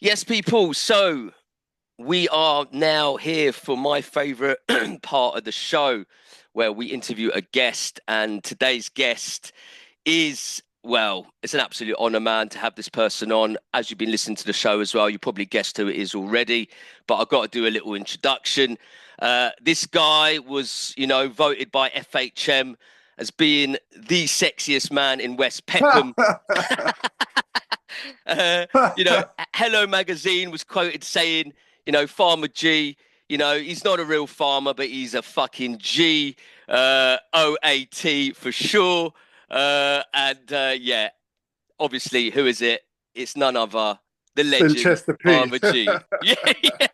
Yes, people. So we are now here for my favorite part of the show where we interview a guest. And today's guest is, well, it's an absolute honor, man, to have this person on. As you've been listening to the show as well, you probably guessed who it is already, but I've got to do a little introduction. This guy was, voted by FHM as being the sexiest man in West Peckham. Uh, Hello Magazine was quoted saying, Farma G, he's not a real farmer, but he's a fucking G, OAT for sure. Yeah, obviously, who is it? It's none other, the legend, Chester Peace. Farma G. Yeah, yeah,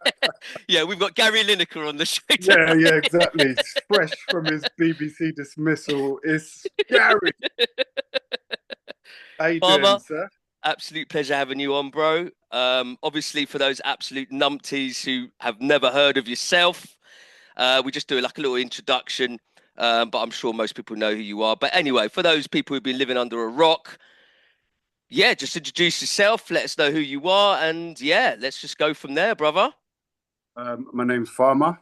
yeah. We've got Gary Lineker on the show Yeah, tonight. yeah, exactly. Fresh from his BBC dismissal. It's Gary. How you doing, Farmer, sir? absolute pleasure having you on, bro. Obviously, for those absolute numpties who have never heard of yourself, we just do like a little introduction, but I'm sure most people know who you are. But anyway, for those people who've been living under a rock, yeah, just introduce yourself, let us know who you are, and yeah, let's just go from there, brother. My name's Farmer.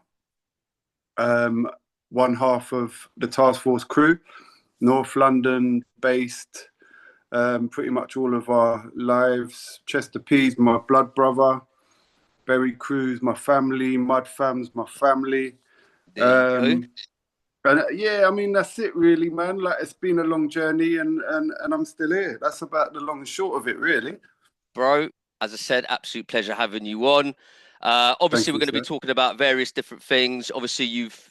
Um, one half of the task force crew, North London based. Pretty much all of our lives. Chester Pease, my blood brother. Berry Cruz, my family. Mud Fam's my family. There you go, Um, And yeah, I mean that's it really, man. Like it's been a long journey and I'm still here. That's about the long and short of it, really. bro. As I said, absolute pleasure having you on. Obviously, Thank we're you, going to be sir. talking about various different things. Obviously, you've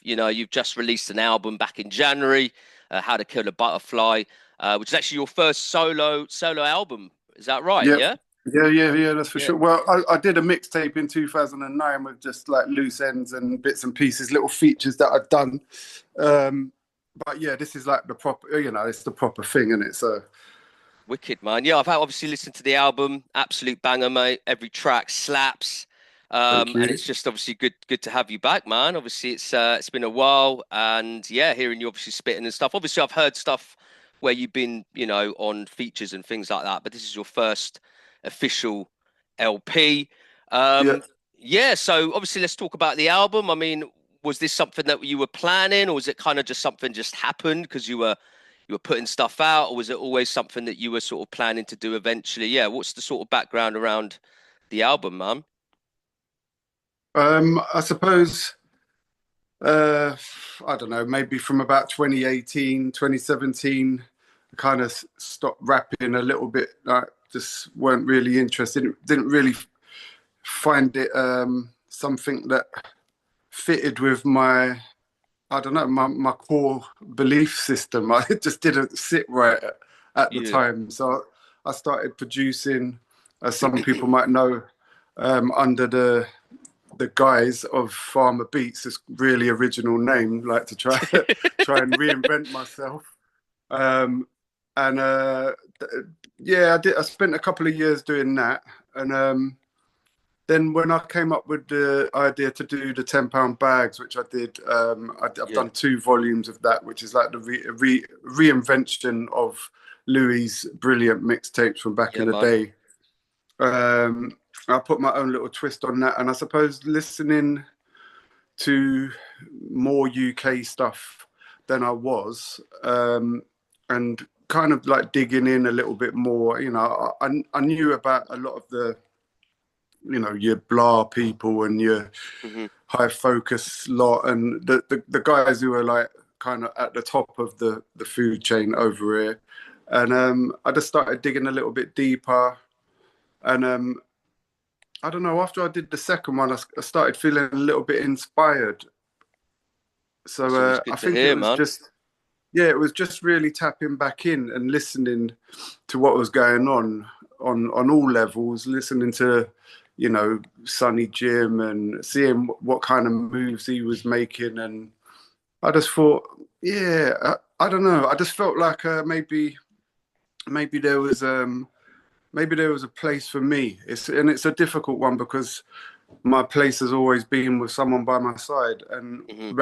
just released an album back in January, How to Kill a Butterfly, which is actually your first solo album. Is that right? Yep. Yeah. Yeah, that's for Yeah. sure. Well, I did a mixtape in 2009 with just like loose ends and bits and pieces, little features that I'd done. Um, but yeah, this is like the proper, it's the proper thing, and it's Wicked, man. Yeah, obviously listened to the album. Absolute banger, mate. Every track slaps. thank And you. it's just obviously good to have you back, man. Obviously it's been a while, and yeah, hearing you obviously spitting and stuff. Obviously I've heard stuff where you've been, on features and things like that, but this is your first official LP. Yeah. Yeah, so obviously let's talk about the album. I mean, was this something that you were planning, or was it kind of just something just happened because you were putting stuff out, or was it always something that you were sort of planning to do eventually? Yeah, what's the sort of background around the album, man? I suppose uh, I don't know, maybe from about 2018, 2017, I kind of stopped rapping a little bit. Like, just weren't really interested. Didn't really find it something that fitted with my, I don't know, my core belief system. It just didn't sit right at the Yeah. time. So I started producing, as some people might know, under the guise of FarmaBeats, this really original name, like to try try and reinvent myself. Um, and yeah, I did. I spent a couple of years doing that, and then when I came up with the idea to do the £10 bags, which I did, I've Yeah. done 2 volumes of that, which is like the reinvention of Louis' brilliant mixtapes from back Yeah, in the man. day. I put my own little twist on that, and I suppose listening to more UK stuff than I was, and kind of like digging in a little bit more. I knew about a lot of the, your blah people and your Hmm. high focus lot, and the guys who are like kind of at the top of the food chain over here. And I just started digging a little bit deeper, and I don't know. After I did the second one, I started feeling a little bit inspired. So It's always I good to think it hear, was man. just, yeah, it was just really tapping back in and listening to what was going on all levels. Listening to, Sonny Jim and seeing what kind of moves he was making, and I just thought, yeah, I don't know. I just felt like maybe there was maybe there was a place for me. It's a difficult one because my place has always been with someone by my side, and Hmm.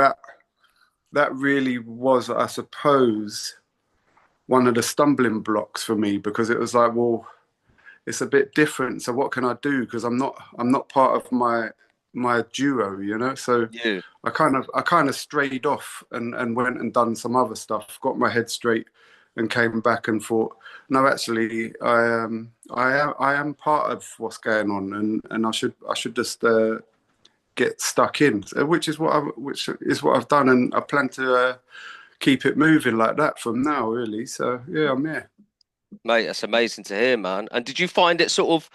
that really was, I suppose, one of the stumbling blocks for me, because it was like, well, it's a bit different. So what can I do? Because I'm not part of my duo, you know. So Yeah, I kind of strayed off and went and done some other stuff, got my head straight, and came back and thought, no, actually, I am part of what's going on, and I should just get stuck in, which is what I've done, and I plan to keep it moving like that from now, really. So yeah, I'm here. mate, that's amazing to hear, man. And did you find it sort of,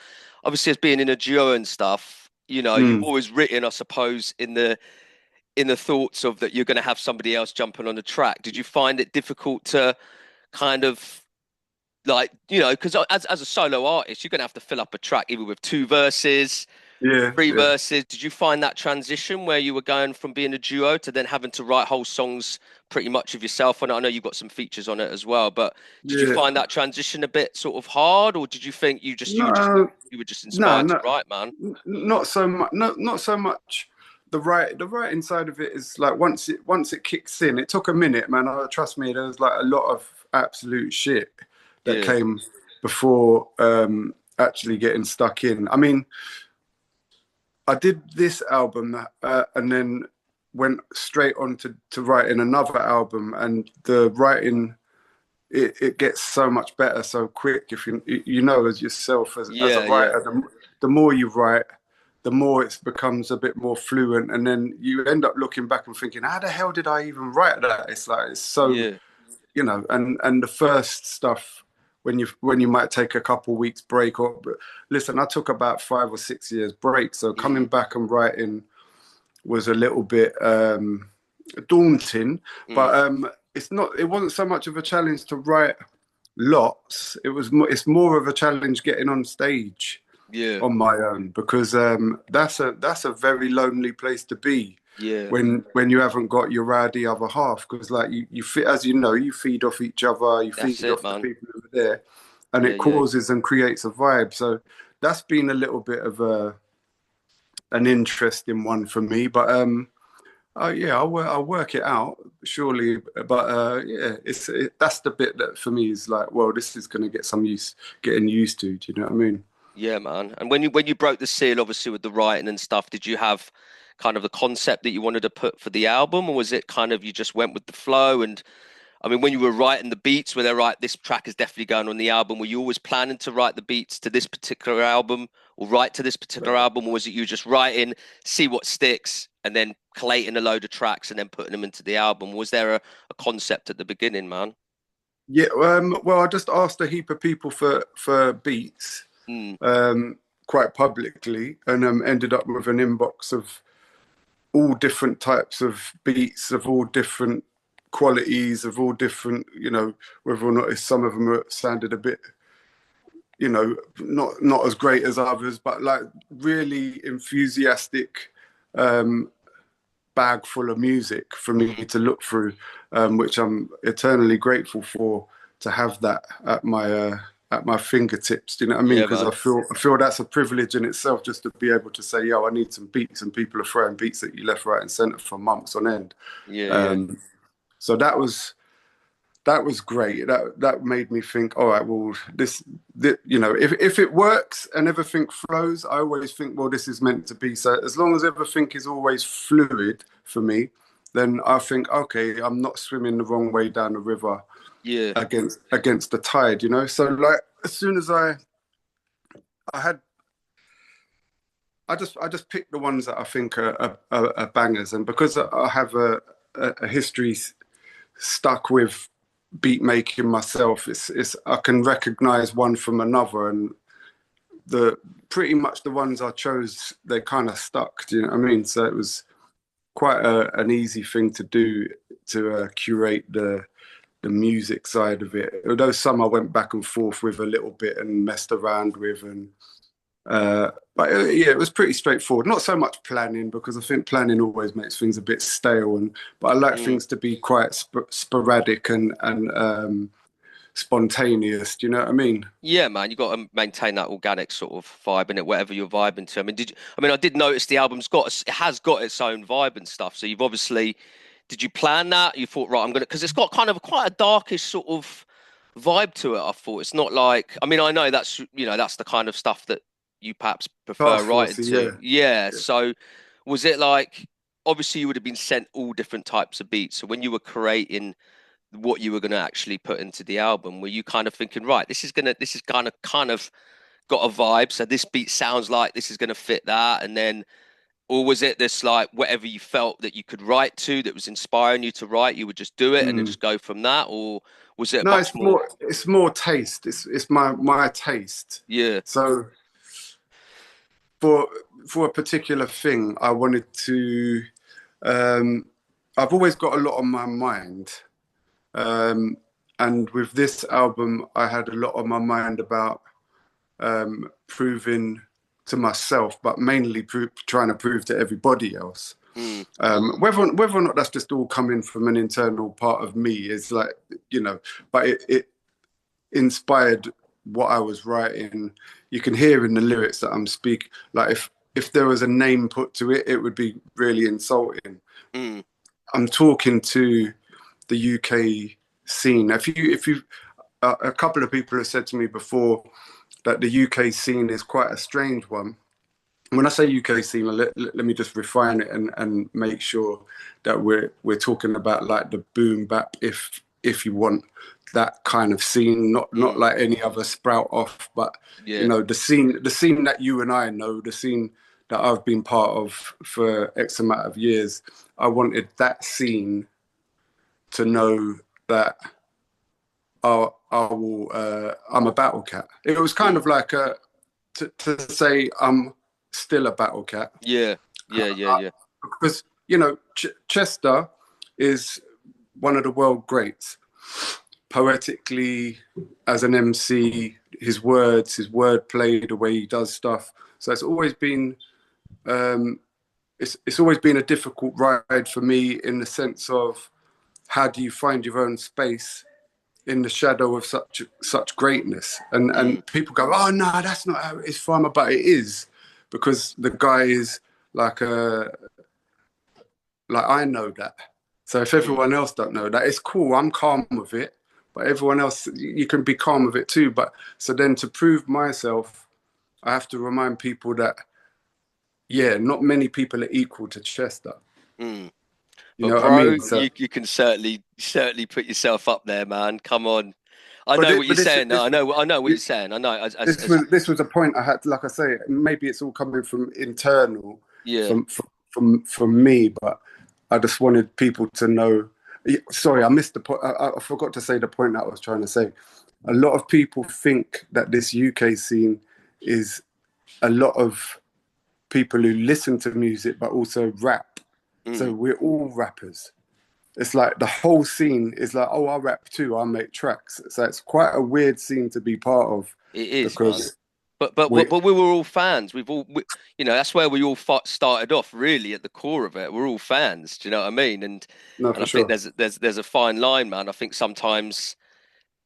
obviously, as being in a duo and stuff, you've Mm. always written, I suppose, in the thoughts of that you're going to have somebody else jumping on the track. Did you find it difficult to kind of like, because as a solo artist, you're going to have to fill up a track either with two verses, Yeah, three yeah, verses. Did you find that transition where you were going from being a duo to then having to write whole songs pretty much of yourself? And I know you've got some features on it as well, but did you yeah. find that transition a bit sort of hard, or did you think No, you were just no, inspired to no, write, man? not so much. Not so much. The writing side of it is like once it kicks in, it took a minute, man. Trust me, there was like a lot of absolute shit that Yeah, came before actually getting stuck in. I mean, I did this album and then went straight on to writing another album, and the writing it gets so much better so quick. If you know as yourself as a yeah, yeah, writer, the more you write, the more it becomes a bit more fluent, and then you end up looking back and thinking, how the hell did I even write that? It's like it's so, yeah, and the first stuff when you might take a couple weeks break, or but listen, I took about 5 or 6 years break, so coming mm, back and writing was a little bit daunting, but mm, it wasn't so much of a challenge to write lots. It's more of a challenge getting on stage yeah, on my own, because that's a very lonely place to be yeah. when you haven't got your rowdy other half, because like you fit, as you know, you feed off each other, you That's feed it, off the man. people who are there, and Yeah, it yeah, causes and creates a vibe. So that's been a little bit of an interesting one for me, but oh yeah, I'll work it out surely, but yeah, that's the bit that for me is like, well, this is going to get some getting used to. Do you know what I mean? yeah, man. And when you broke the seal, obviously with the writing and stuff, did you have kind of the concept that you wanted to put for the album, or was it kind of you just went with the flow? And I mean, when you were writing the beats, were they right? This track is definitely going on the album. Were you always planning to write the beats to this particular album, or write to this particular album, or was it you just writing, see what sticks, and then collating a load of tracks and then putting them into the album? Was there a concept at the beginning, man? Yeah. Well, I just asked a heap of people for beats, Mm, quite publicly, and ended up with an inbox of all different types of beats, of all different qualities, of all different, whether or not some of them sounded a bit, not as great as others, but like really enthusiastic bag full of music for me mm. to look through, which I'm eternally grateful for, to have that at my fingertips. Do you know what I mean? Yeah, Because I man. feel that's a privilege in itself, just to be able to say, "Yo, I need some beats," and people are throwing beats at you left, right, and centre for months on end. Yeah, yeah, Um, so that was great. That made me think, all right, well, if it works and everything flows, I always think, well, this is meant to be. So as long as everything is always fluid for me, then I think, okay, I'm not swimming the wrong way down the river yeah. against the tide. So like as soon as I had I just picked the ones that I think are bangers, and because I have a history stuck with beat making myself, it's I can recognize one from another, and the pretty much the ones I chose, they kind of stuck. Do you know what I mean? So it was quite an easy thing to do, to curate the music side of it. Although some I went back and forth with a little bit and messed around with, and yeah, it was pretty straightforward. Not so much planning, because I think planning always makes things a bit stale, but I like Mm. things to be quite sporadic and spontaneous. Do you know what I mean? Yeah, man, you got to maintain that organic sort of vibe in it, whatever you're vibing to. I mean, I did notice the album's it has got its own vibe and stuff. So you've obviously, did you plan that? You thought, right, I'm gonna, because it's got kind of quite a darkish sort of vibe to it. I thought it's not like, I mean, I know that's, that's the kind of stuff that you perhaps prefer Task writing Force, to. yeah. Yeah. Yeah. So was it like, obviously you would have been sent all different types of beats. So when you were creating what you were going to actually put into the album, were you kind of thinking, right, this is kind of got a vibe. So this beat sounds like this is going to fit that. And then, or was it this like whatever you felt that you could write to that was inspiring you to write, you would just do it and then Mm. just go from that? Or was it No, much more? it's more taste. It's my taste. Yeah. So for for a particular thing, I wanted to. Um, I've always got a lot on my mind, and with this album, I had a lot on my mind about proving to myself, but mainly trying to prove to everybody else. Mm, Whether or not that's just all coming from an internal part of me is like, but it inspired what I was writing. You can hear in the lyrics that I'm speaking. Like if there was a name put to it, it would be really insulting. mm, I'm talking to the UK scene. If you a couple of people have said to me before that the UK scene is quite a strange one. When I say UK scene, let me just refine it and make sure that we're talking about like the boom bap, if you want, that kind of scene, not mm. like any other sprout off, but Yeah. the scene that you and I know, the scene that I've been part of for X amount of years. I wanted that scene to know that I'm a battle cat. It was kind Mm. of like to say I'm still a battle cat. Yeah. Yeah. Yeah. Yeah. Because Chester is one of the world greats. Poetically, as an MC, his wordplay, the way he does stuff. So it's always been it's always been a difficult ride for me in the sense of how do you find your own space in the shadow of such greatness? Mm. And people go, oh no, that's not how it is, Farmer, but it is, because the guy is like I know that. So if Mm. everyone else don't know that, it's cool. I'm calm with it, but everyone else, you can be calm with it too. But so then to prove myself, I have to remind people that yeah, not many people are equal to Chester. Mm. You But know what I bro, mean? So, you can certainly put yourself up there, man. Come on. I but know what you're saying. No, this I know what you're saying. I know this was a point I had. Like I say, maybe it's all coming from internal, yeah. from me. But I just wanted people to know. Sorry, I missed the point. I forgot to say the point that I was trying to say. A lot of people think that this UK scene is a lot of people who listen to music but also rap. So Mm. we're all rappers. It's like the whole scene is like, oh, I rap too, I make tracks. So it's quite a weird scene to be part of It is, man. because we, But we were all fans. That's where we all started off. Really, at the core of it, we're all fans. Do you know what I mean? no, And for I think sure. there's a fine line, man. I think sometimes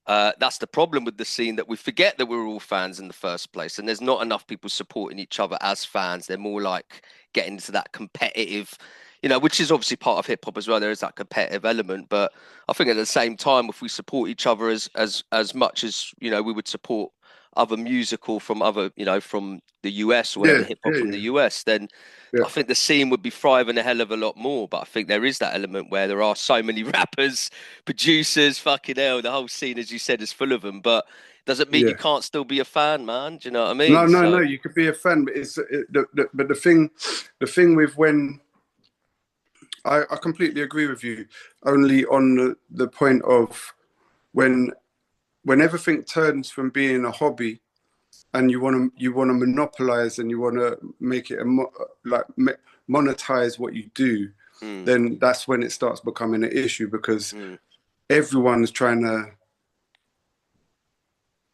that's the problem with the scene, that we forget that we're all fans in the first place, and there's not enough people supporting each other as fans. They're more like getting into that competitive, which is obviously part of hip hop as well. There is that competitive element, but I think at the same time, if we support each other as much as we would support other musical from other, from the US or whatever, Yeah, hip hop yeah, from the yeah, US, then yeah, I think the scene would be thriving a hell of a lot more. But I think there is that element where there are so many rappers, producers, fucking hell, the whole scene, as you said, is full of them. But doesn't mean you yeah. can't still be a fan, man. Do you know what I No, mean? no, no. So You could be a fan, but but the thing with when I completely agree with you, only on the point of when when everything turns from being a hobby and you want to monopolize and you want to make it like monetize what you do, mm, then that's when it starts becoming an issue because mm, everyone's trying to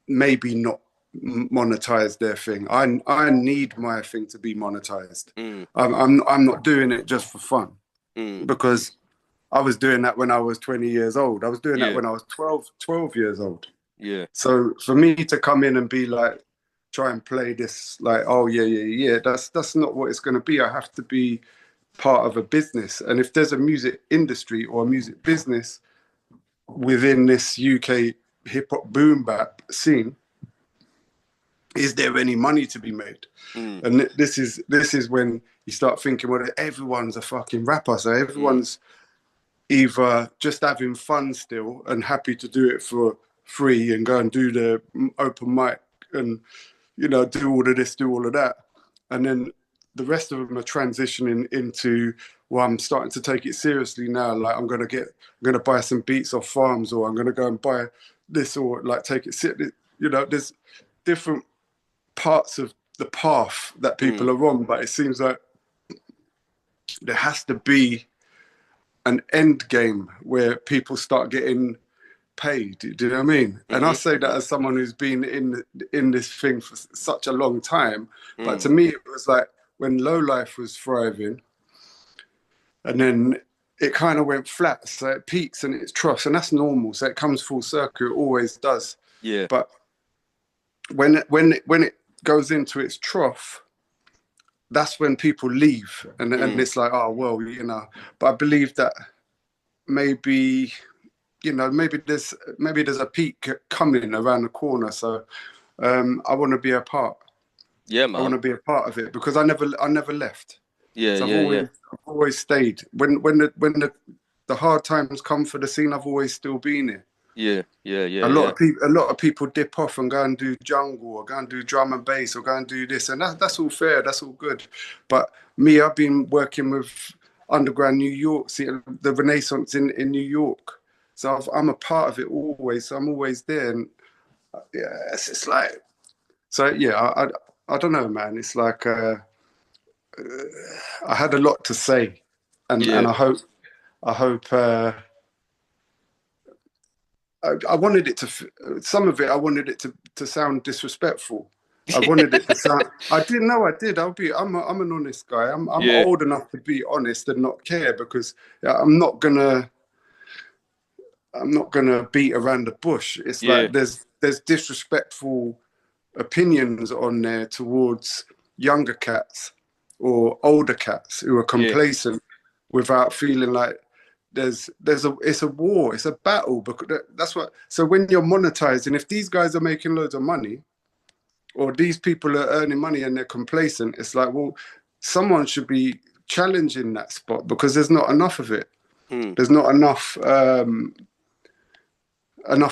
maybe not monetize their thing. I need my thing to be monetized. mm, I'm not doing it just for fun mm, because I was doing that when I was 20 years old. I was doing that yeah, when I was 12 years old. yeah, So for me to come in and be like, try and play this like, oh yeah, yeah, yeah, that's not what it's going to be. I have to be part of a business. And if there's a music industry or a music business within this UK hip hop boom bap scene, is there any money to be made? And this is when you start thinking, well, everyone's a fucking rapper, so everyone's either just having fun still and happy to do it for free and go and do the open mic and, you know, do all of this, do all of that. And then the rest of them are transitioning into, well, I'm starting to take it seriously now. Like I'm going to buy some beats off farms, or I'm going to go and buy this, or like take it seriously. You know, there's different parts of the path that people are on, but it seems like there has to be an end game where people start getting paid. Do you know what I mean? And I say that as someone who's been in this thing for such a long time. But to me, it was like when low life was thriving, and then it kind of went flat. So it peaks and it troughs, and that's normal. So it comes full circle. It always does. Yeah. But when it goes into its trough, that's when people leave, and it's like, oh well, you know. But I believe that maybe, you know, maybe there's a peak coming around the corner. So I want to be a part. Yeah, man. I want to be a part of it because I never left. Yeah, So yeah, I've always stayed. When the hard times come for the scene, I've always still been here. Yeah. A lot of people dip off and go and do jungle, or go and do drum and bass, or go and do this, and that's all fair, that's all good. But me, I've been working with underground New York, see the Renaissance in New York. So I'm a part of it always. So I'm always there, and yeah, it's like, so yeah. I don't know, man. It's like I had a lot to say, and I hope. I wanted it to, some of it, I wanted it to sound disrespectful. I wanted it to sound, I didn't know I did. I'm an honest guy. I'm old enough to be honest and not care, because I'm not gonna beat around the bush. It's like there's disrespectful opinions on there towards younger cats or older cats who are complacent without feeling like it's a war, it's a battle, because that's what. So when you're monetizing, if these guys are making loads of money, or these people are earning money and they're complacent, it's like, well, someone should be challenging that spot, because there's not enough of it. There's not enough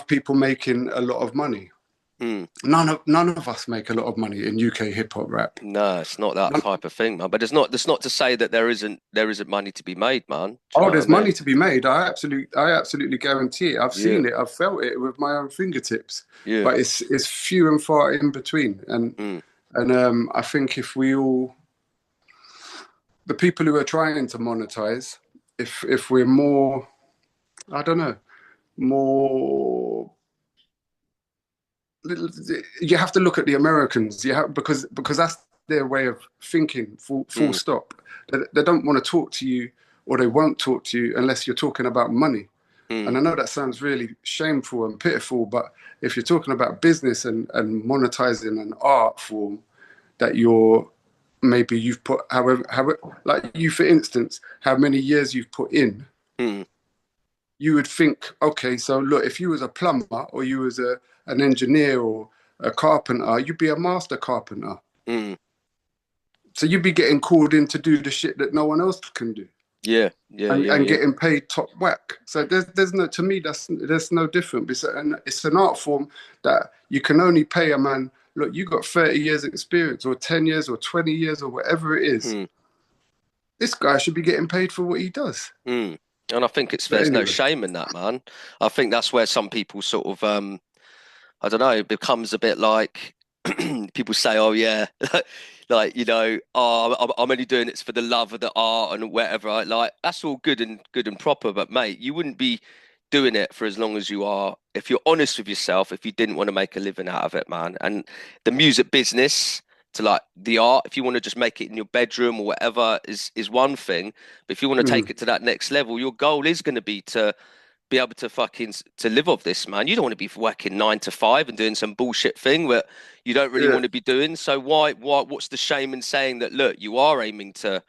people making a lot of money. None of us make a lot of money in UK hip hop rap. No, it's not that type of thing, man. But it's not to say that there isn't money to be made, man. There's money to be made. I absolutely guarantee it. I've seen it. I've felt it with my own fingertips. Yeah. But it's few and far in between. And I think if we all, the people who are trying to monetize, if we're more, I don't know, more. You have to look at the Americans, because that's their way of thinking. Full stop. They don't want to talk to you, or they won't talk to you unless you're talking about money. And I know that sounds really shameful and pitiful, but if you're talking about business and monetizing an art form that you've put, however, like you, for instance, how many years you've put in, you would think, okay, so look, if you was a plumber, or you was an engineer or a carpenter, you'd be a master carpenter. So you'd be getting called in to do the shit that no one else can do. And getting paid top whack. So there's no, to me, there's no different. It's an art form that you can only pay a man. Look, you got 30 years experience, or 10 years, or 20 years, or whatever it is. This guy should be getting paid for what he does. And I think there's no shame in that, man. I think that's where some people sort of, I don't know, it becomes a bit like people say, oh yeah, like, you know, oh, I'm only doing it for the love of the art and whatever. Like, that's all good and proper, but mate, you wouldn't be doing it for as long as you are, if you're honest with yourself, if you didn't want to make a living out of it, man. And the music business, to like the art, if you want to just make it in your bedroom or whatever, is one thing. But if you want to take it to that next level, your goal is going to be to be able to live off this, man. You don't want to be working 9 to 5 and doing some bullshit thing that you don't really want to be doing. So what's the shame in saying that, look, you are aiming to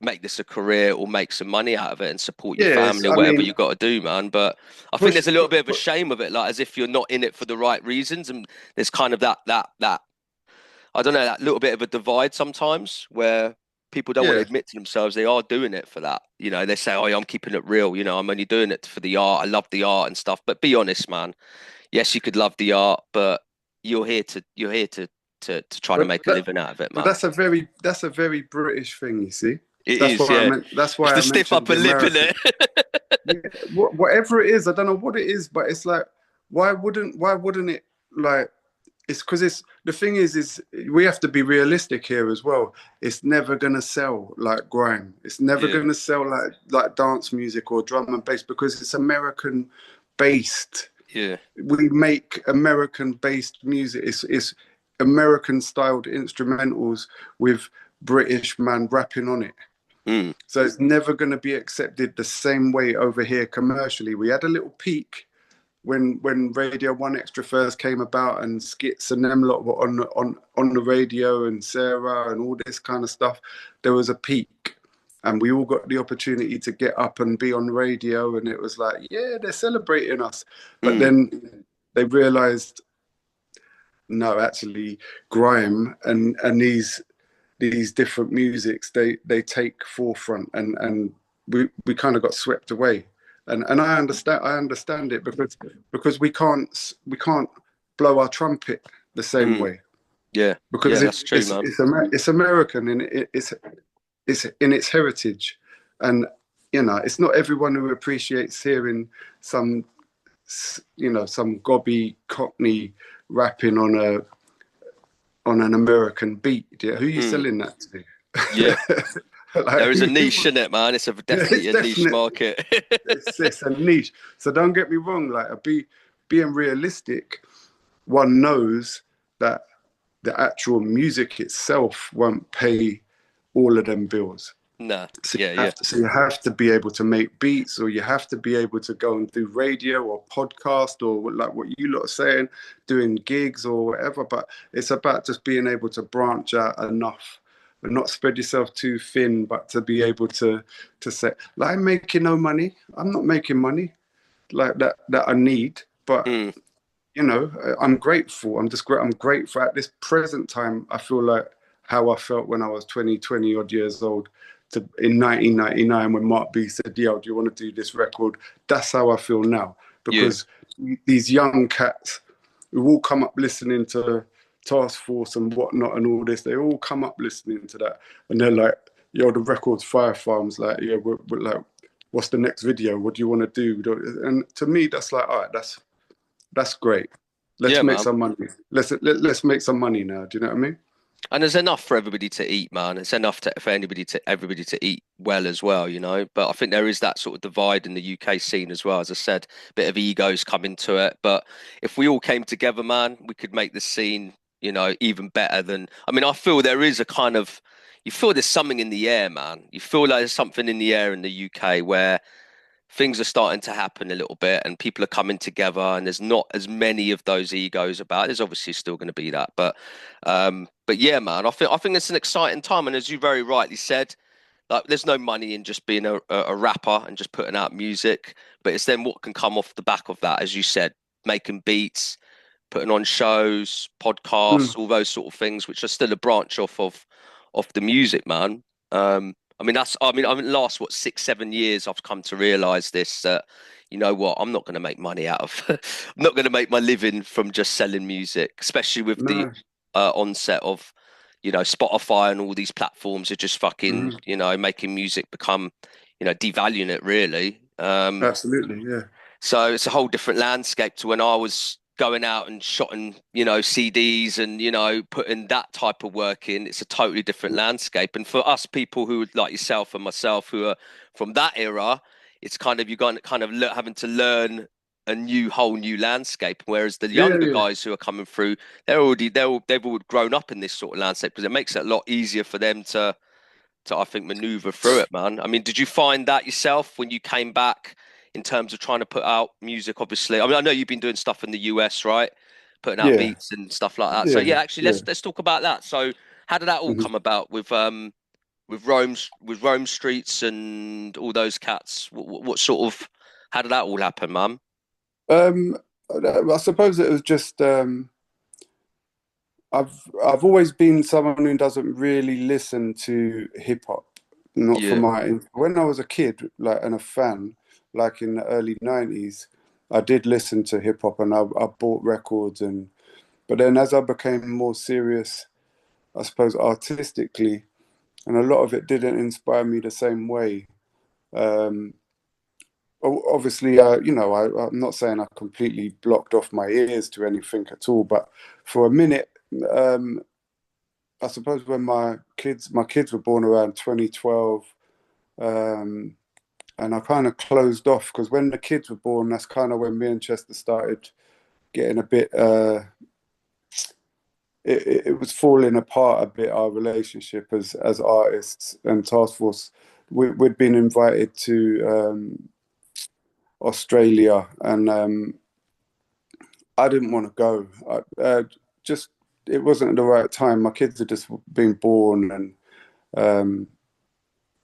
make this a career or make some money out of it and support your Yes, family or I whatever mean, you got to do, man. But I think push, there's a little bit of a shame of it, like as if you're not in it for the right reasons, and there's kind of that I don't know, that little bit of a divide sometimes where people don't want to yeah. admit to themselves they are doing it for that. You know, they say, "Oh, yeah, I'm keeping it real. You know, I'm only doing it for the art. I love the art and stuff." But be honest, man. Yes, you could love the art, but you're here to try to But make a living out of it, but man. that's a very British thing, you see. It is, yeah. That's It's why the I stiff mentioned upper the lip, isn't American. it? Yeah, whatever it is, I don't know what it is, but it's like, why wouldn't it, like, it's because it's the thing is we have to be realistic here as well. It's never gonna sell like grime. It's never Yeah, gonna sell like dance music or drum and bass because it's American based. yeah. We make American based music. It's American styled instrumentals with British man rapping on it. Mm, So it's never going to be accepted the same way over here commercially. We had a little peak when Radio One Extra first came about and skits and them lot were on the radio and Sarah and all this kind of stuff. There was a peak, and we all got the opportunity to get up and be on radio, and it was like, yeah, they're celebrating us. But mm, then they realised, no, actually, grime and these different musics they take forefront, and we kind of got swept away, and I understand it because we can't blow our trumpet the same mm. way Yeah, because yeah, that's true, man. it's American and it's in its heritage, and it's not everyone who appreciates hearing some some gobby cockney rapping on an American beat. Yeah, who are you Mm, selling that yeah. to? Like, There is a niche in it, man. It's definitely it's a niche definitely market. it's a niche. So don't get me wrong. Like, being realistic, one knows that the actual music itself won't pay all of them bills. Nah, So yeah, yeah. you have to be able to make beats, or you have to be able to go and do radio or podcast, or like what you lot are saying, doing gigs or whatever. But it's about just being able to branch out enough and not spread yourself too thin, but to be able to say, like, I'm making no money. I'm not making money like that I need, but Mm, I'm grateful. I'm grateful at this present time. I feel like how I felt when I was 20 odd years old in 1999 when Mark B said, yo, do you want to do this record? That's how I feel now. yeah. Because these young cats who all come up listening to Task Force and whatnot and all this, they all come up listening to that. And they're like, yo, the record's fire farms. Like, yeah, we're like, what's the next video? What do you want to do? And to me, that's like, all right, that's great. Let's Yeah, make man. some money. Let's make some money now. Do you know what I mean? And there's enough for everybody to eat, man. It's enough for everybody to eat well as well, you know. But I think there is that sort of divide in the UK scene as well. As I said, a bit of egos come into it. But if we all came together, man, we could make the scene, even better than. I mean, I feel there is a kind of, you feel there's something in the air, man. You feel like there's something in the air in the UK where things are starting to happen a little bit and people are coming together and there's not as many of those egos about. There's obviously still going to be that, but yeah, man, I think it's an exciting time. And as you very rightly said, like there's no money in just being a rapper and just putting out music, but it's then what can come off the back of that, as you said, making beats, putting on shows, Mm. podcasts, all those sort of things, which are still a branch off of the music, man. I mean, last what 6, 7 years, I've come to realize this that you know what, I'm not going to make money out of, I'm not going to make my living from just selling music, especially with the No. onset of Spotify and all these platforms are just fucking Mm. making music become devaluing it really. Absolutely. Yeah. So it's a whole different landscape to when I was going out and shotting, CDs and, putting that type of work in. It's a totally different landscape. And for us people who like yourself and myself who are from that era, it's kind of you're going kind of having to learn a whole new landscape. Whereas the Yeah. younger Yeah. guys who are coming through, they've all grown up in this sort of landscape because it makes it a lot easier for them to I think maneuver through it, man. I mean, did you find that yourself when you came back in terms of trying to put out music? Obviously, I mean, I know you've been doing stuff in the US, right? Putting out Yeah. beats and stuff like that. So Yeah. yeah, actually, Yeah. let's talk about that. So how did that all Mhm. come about with with Rome Streetz and all those cats? What sort of, how did that all happen, Mum? Um, I suppose it was just I've always been someone who doesn't really listen to hip hop. Not for Yeah, my when I was a kid, like and a fan, like in the early '90s, I did listen to hip hop and I bought records and but then as I became more serious, I suppose artistically, and a lot of it didn't inspire me the same way. Um, Obviously, I'm not saying I completely blocked off my ears to anything at all, but for a minute, um, I suppose when my kids were born around 2012, um, and I kind of closed off because when the kids were born, that's kind of when me and Chester started getting a bit. It was falling apart a bit. Our relationship as artists and task force, we'd been invited to Australia, and I didn't want to go. Just it wasn't the right time. My kids had just been born, and um,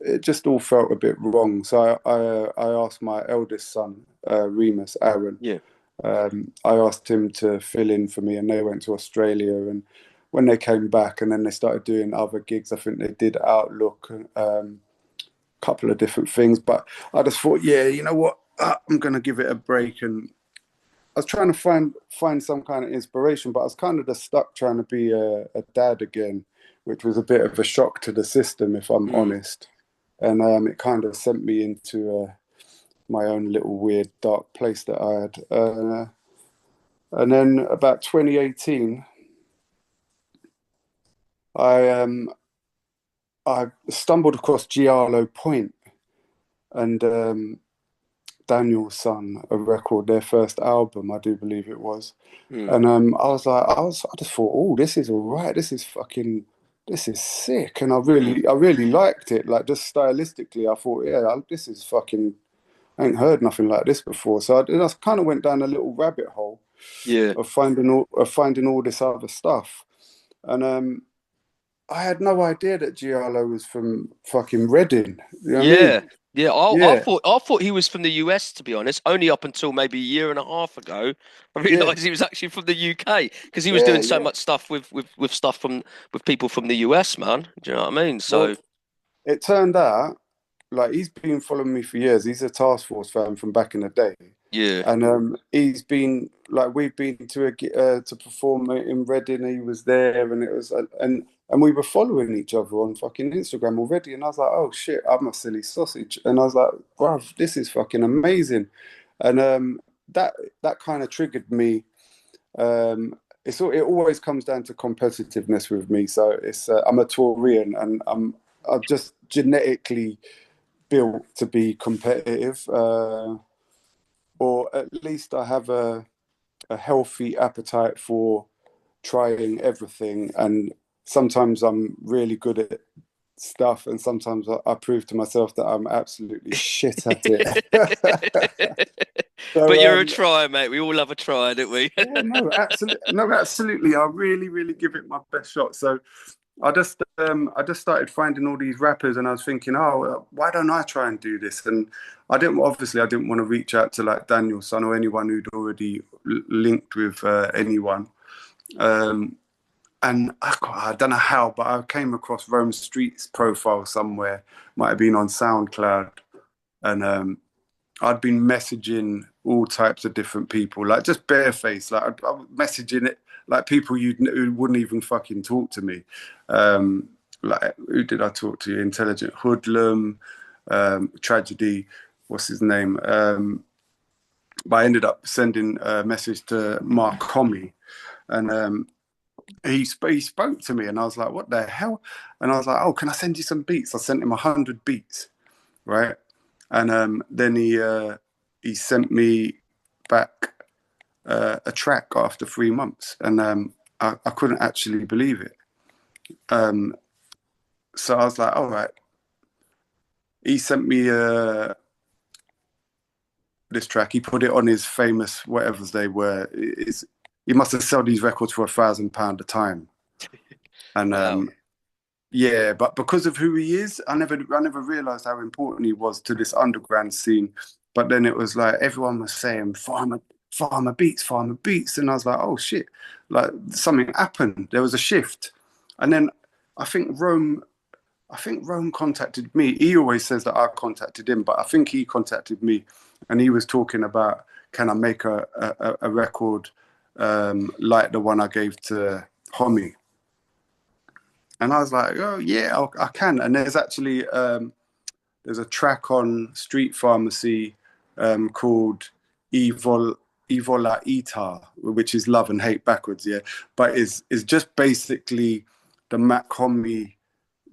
it just all felt a bit wrong. So I asked my eldest son, Remus Aaron. yeah, I asked him to fill in for me, and they went to Australia. And when they came back, and then they started doing other gigs. I think they did Outlook, couple of different things. But I just thought, yeah, you know what, I'm gonna give it a break. And I was trying to find some kind of inspiration, but I was kind of just stuck trying to be a dad again, which was a bit of a shock to the system, if I'm mm, honest. And it kind of sent me into my own little weird dark place that I had. And then about 2018, I I stumbled across Giallo Point and Daniel's Son, a record, their first album, I do believe it was. mm, And I just thought, oh, this is all right. This is sick. And mm, I really liked it. Like just stylistically, I thought, yeah, this is fucking. I ain't heard nothing like this before. So I kind of went down a little rabbit hole yeah, of finding all this other stuff. And I had no idea that Giallo was from fucking Reading. You know what I yeah, mean? yeah. Yeah, I thought he was from the US, to be honest. Only up until maybe a year and a half ago, I yeah, realised he was actually from the UK because he was yeah, doing so yeah. much stuff with stuff from with people from the US, man. Do you know what I mean? Well, So it turned out like he's been following me for years. He's a task force fan from back in the day, yeah, and he's been like we've been to perform in Reading. He was there, and it was and we were following each other on fucking Instagram already. And I was like, oh shit, I'm a silly sausage. And I was like, bruv, this is fucking amazing. And that that kind of triggered me. It always comes down to competitiveness with me. So it's I'm a Taurian, and I'm just genetically built to be competitive, or at least I have a healthy appetite for trying everything. And sometimes I'm really good at stuff, and sometimes I prove to myself that I'm absolutely shit at it. but so you're a try, mate. We all love a try, don't we? yeah, no, absolutely, no, absolutely. I really, really give it my best shot. So I just started finding all these rappers, and I was thinking, oh, why don't I try and do this? And I didn't want to reach out to like Daniel's Son or anyone who'd already linked with anyone. Um, and I don't know how, but I came across Rome Street's profile somewhere, might have been on SoundCloud, and I'd been messaging all types of different people, like just barefaced. Like I was messaging it like people who wouldn't even fucking talk to me. Like who did I talk to? Intelligent Hoodlum, Tragedy, what's his name? But I ended up sending a message to Mark Hommy, and he spoke to me, and I was like, "What the hell?" And I was like, "Oh, can I send you some beats?" I sent him 100 beats, right? And then he sent me back a track after 3 months, and I couldn't actually believe it. Um, so I was like, all right. He sent me this track. He put it on his famous whatever's they were. It's, he must have sold these records for £1,000 a time, and Wow. Yeah, but because of who he is, I never realized how important he was to this underground scene. But then it was like everyone was saying Farmer Beats, and I was like, oh shit, like something happened. There was a shift, and then I think Rome, I think Rome contacted me. He always says that I contacted him, but I think he contacted me, and he was talking about can I make a record like the one I gave to Hommy. And I was like, oh yeah, I can. And there's actually there's a track on Street Pharmacy called Evol Evola Ita, which is love and hate backwards, yeah. But is just basically the Mac Hommy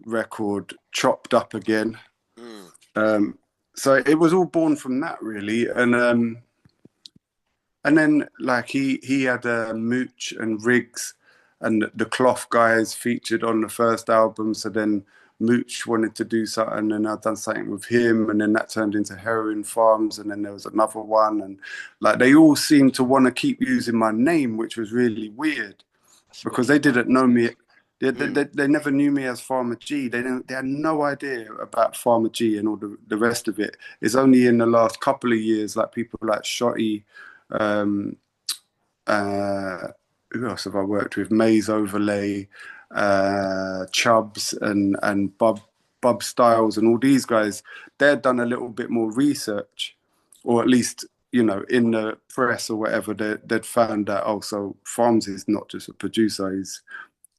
record chopped up again. Mm. So it was all born from that really, and then like he had Mooch and Riggs and the Cloth guys featured on the first album. So then Mooch wanted to do something, and I'd done something with him, and then that turned into Heroin Farms, and then there was another one, and like they all seemed to want to keep using my name, which was really weird That's because they wicked, man. didn't know me. Mm. They never knew me as Farma G. They had no idea about Farma G and all the rest of it. It's only in the last couple of years, like people like Shotty, um, uh, who else have I worked with? Maze Overlay, Chubbs, and Bub Styles, and all these guys. They'd done a little bit more research, or at least in the press or whatever, they'd found that also Farms is not just a producer.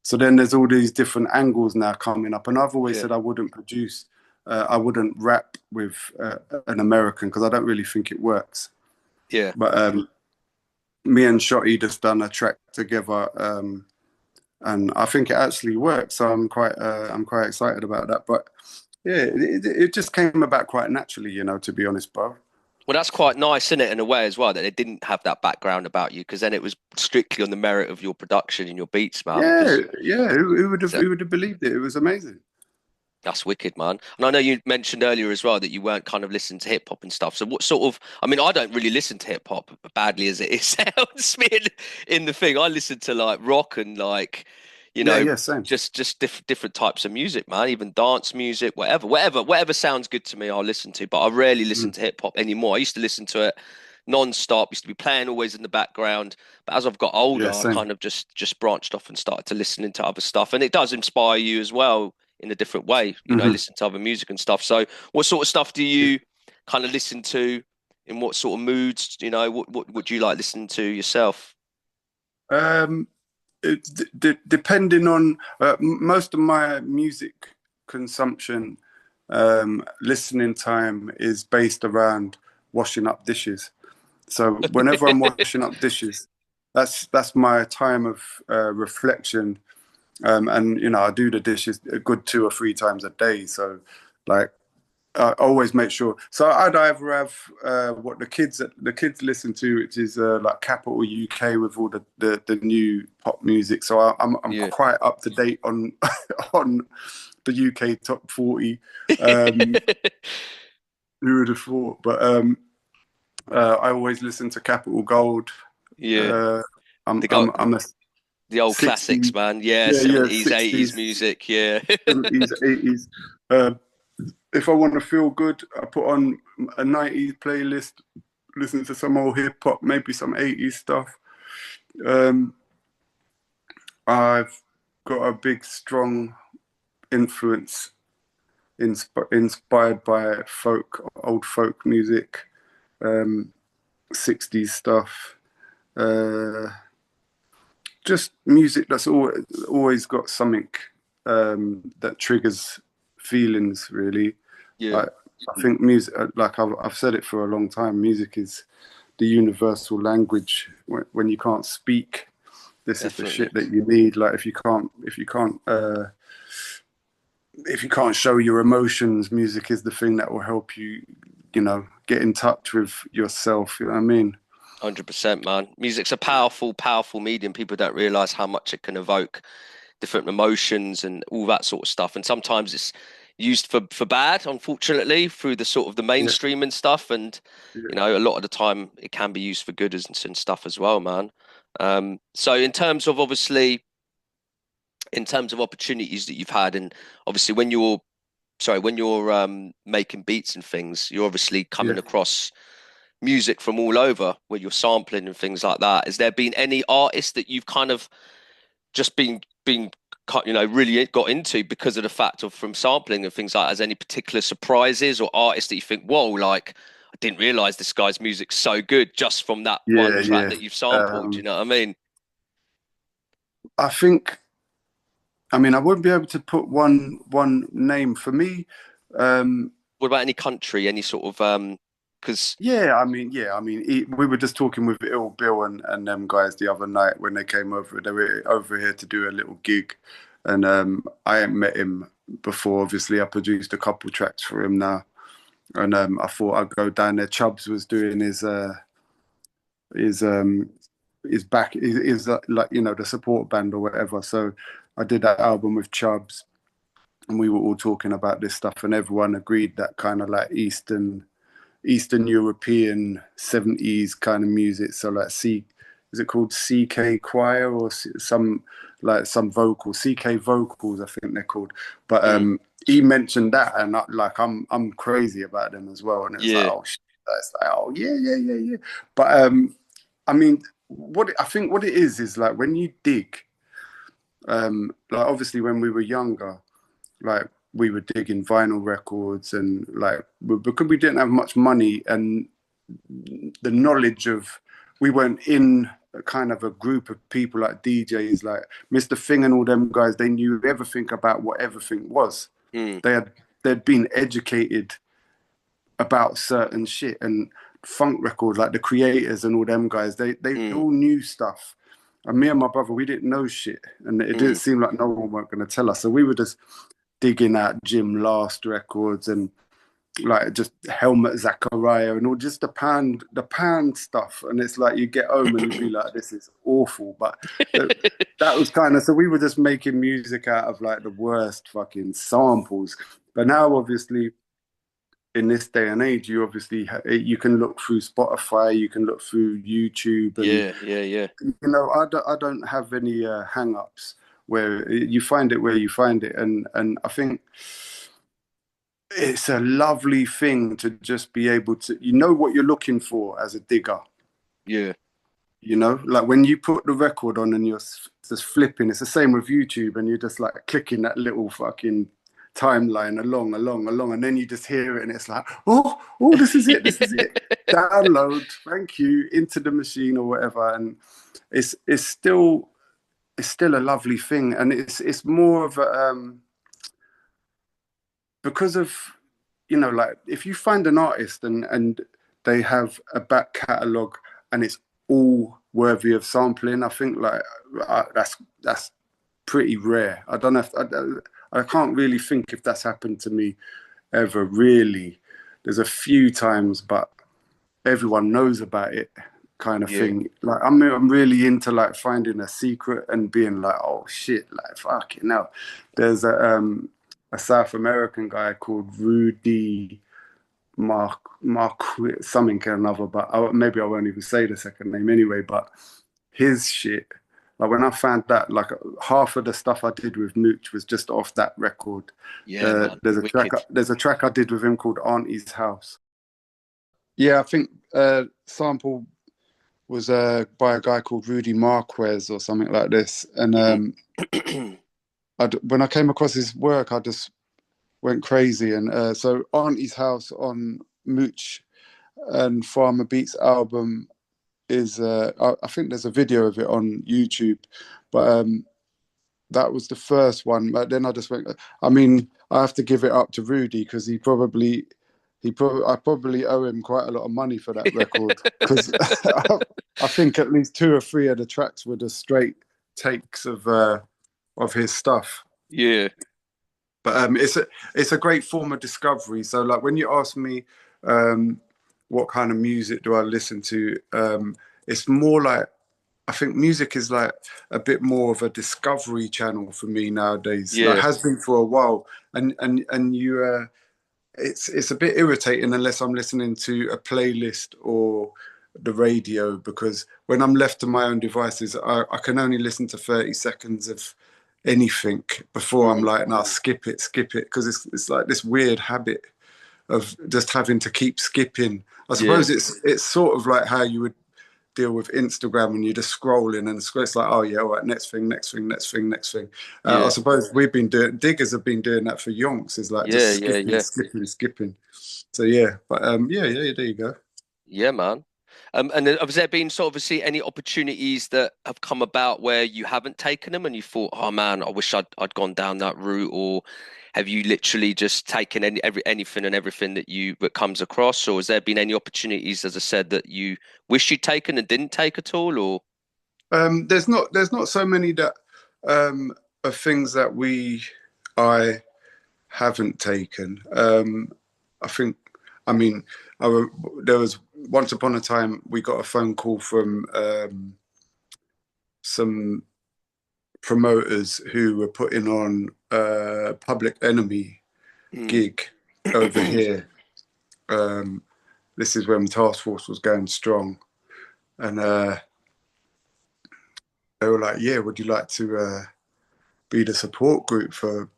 So then there's all these different angles now coming up, and I've always Yeah, said I wouldn't produce. I wouldn't rap with an American because I don't really think it works. yeah. But me and Shotty just done a track together, and I think it actually worked. So I'm quite excited about that. But yeah, it just came about quite naturally, to be honest, bro. Well, that's quite nice, isn't it, in a way as well, that they didn't have that background about you, because then it was strictly on the merit of your production and your beats, man. Yeah, Because yeah. Who would have so who would have believed it? It was amazing. that's wicked, man. And I know you mentioned earlier as well that you weren't kind of listening to hip hop and stuff. So what sort of, I mean, I don't really listen to hip hop badly as it sounds me in the thing. I listen to like rock and like, you Yeah, know, yeah, same. just different types of music, man. Even dance music, whatever sounds good to me, I'll listen to. But I rarely listen Mm, to hip hop anymore. I used to listen to it non-stop, used to be playing always in the background. But as I've got older, yeah, I same. kind of just branched off and started to listening to other stuff. And it does inspire you as well in a different way, Hmm. listen to other music and stuff. So what sort of stuff do you kind of listen to, in what sort of moods? What would you like listening to yourself? Um, Depending on most of my music consumption, listening time is based around washing up dishes. So whenever I'm washing up dishes, that's my time of reflection. And I do the dishes a good 2 or 3 times a day. So like I always make sure. So I'd either have what the kids listen to, which is like Capital UK with all the new pop music. So I'm Yeah. quite up to date on on the UK top 40. Um, who would have thought? But I always listen to Capital Gold. Yeah. Uh, I'm The go I'm I'm a the old classics, 60s, man. Yeah, yeah, yeah, 70s, 80s 60s, music. Yeah. 70s, 80s. Uh, if I want to feel good, I put on a 90s playlist, listen to some old hip hop, maybe some 80s stuff. Um, I've got a big, strong influence inspired by old folk music, um, 60s stuff. Uh, just music that's always got something that triggers feelings, really. Yeah, I, I think music, like I've said it for a long time, music is the universal language. When you can't speak, this is the definitely. shit that you need. Like if you can't show your emotions, music is the thing that will help you, get in touch with yourself. You know what I mean? 100%, man. Music's a powerful, powerful medium. People don't realize how much it can evoke different emotions and all that sort of stuff. And sometimes it's used for bad, unfortunately, through the sort of the Yeah, mainstream and stuff. And yeah. a lot of the time it can be used for good and stuff as well, man. So in terms of obviously in terms of opportunities that you've had, and obviously when you're making beats and things, you're obviously Yeah. coming across music from all over where you're sampling and things like that. Has there been any artists that you've kind of just been really got into because of the fact of from sampling and things like that? Has any particular surprises or artists that you think, whoa, like I didn't realize this guy's music's so good just from that one Yeah, track yeah. that you've sampled? Do you know what I mean? I think, I mean, I wouldn't be able to put one name for me. Um, What about any country, any sort of because yeah, I mean, we were just talking with Ill Bill and them guys the other night when they came over. They were over here to do a little gig, and I hadn't met him before. Obviously, I produced a couple tracks for him now, and I thought I'd go down there. Chubbs was doing his back is like, you know, the support band or whatever. So I did that album with Chubbs, and we were all talking about this stuff, and everyone agreed that kind of like Eastern European 70s kind of music. So like is it called CK choir or some vocal CK vocals, I think they're called. But he mentioned that, and I'm crazy about them as well. And it's like, yeah, oh shit. It's like, oh yeah. But I mean, what it is like when you dig, like obviously when we were younger, like we were digging vinyl records, and like because we didn't have much money and the knowledge of, we weren't in a kind of a group of people like DJs like Mr. Thing and all them guys. They knew everything about what everything was. mm, They'd been educated about certain shit, and funk records like the Creators and all them guys, they mm, all knew stuff. And me and my brother, we didn't know shit, and it didn't mm. seem like no one weren't going to tell us. So we were just digging out Jim Last records and like just Helmut Zachariah and all just the pan stuff. And it's like you get home and you'd be like, this is awful. But that was kind of, so we were just making music out of like the worst fucking samples. But now obviously in this day and age, you can look through Spotify, you can look through YouTube, and Yeah. you know, I don't have any hang-ups where you find it where you find it, and I think it's a lovely thing to just be able to, you know, what you're looking for as a digger. Yeah. You know, like when you put the record on and you're just flipping, it's the same with YouTube, and you're just like clicking that little fucking timeline along, and then you just hear it, and it's like, oh, this is it. Download, thank you, into the machine or whatever, and it's still a lovely thing, and it's more of a because of, you know, like if you find an artist and they have a back catalogue and it's all worthy of sampling, I think like that's pretty rare. I don't know if I can't really think if that's happened to me ever really. There's a few times, but everyone knows about it kind of Yeah. thing. Like I'm really into like finding a secret and being like, oh shit, like fucking hell. There's a South American guy called Rudy Marquez, something or another, but maybe I won't even say the second name anyway. But his shit, like when I found that, like half of the stuff I did with Mooch was just off that record. Yeah, man. Wicked. There's a track I did with him called Auntie's House. Yeah, I think sample was by a guy called Rudy Marquez or something like this. And when I came across his work, I just went crazy. And so Auntie's House on Mooch and FarmaBeats album is, I think there's a video of it on YouTube, but that was the first one. But then I just went, I mean, I have to give it up to Rudy because I probably owe him quite a lot of money for that record because I think at least 2 or 3 of the tracks were just straight takes of his stuff. Yeah. But it's a great form of discovery. So like when you ask me what kind of music do I listen to, it's more like, I think music is like a bit more of a discovery channel for me nowadays. Like Yeah. has been for a while, and you. It's a bit irritating unless I'm listening to a playlist or the radio, because when I'm left to my own devices, I can only listen to 30 seconds of anything before I'm like, nah, skip it, because it's like this weird habit of just having to keep skipping. I Yeah. suppose it's sort of like how you would deal with Instagram and you're just scrolling and it's like, oh yeah, all right, next thing, next thing, next thing, next thing. I Yeah. suppose diggers have been doing that for yonks, is like Yeah. just Yeah. skipping, Yeah. skipping, skipping. So yeah, but yeah, there you go. Yeah, man. And then, has there been sort of obviously any opportunities that have come about where you haven't taken them and you thought, oh man, I wish I'd gone down that route, or have you literally just taken anything and everything that comes across, or has there been any opportunities, as I said, that you wish you'd taken and didn't take at all, or? There's not so many that of things that I haven't taken. I think, I mean, there was once upon a time we got a phone call from some promoters who were putting on a Public Enemy Mm. gig over here. This is when Task Force was going strong, and they were like, "Yeah, would you like to be the support group for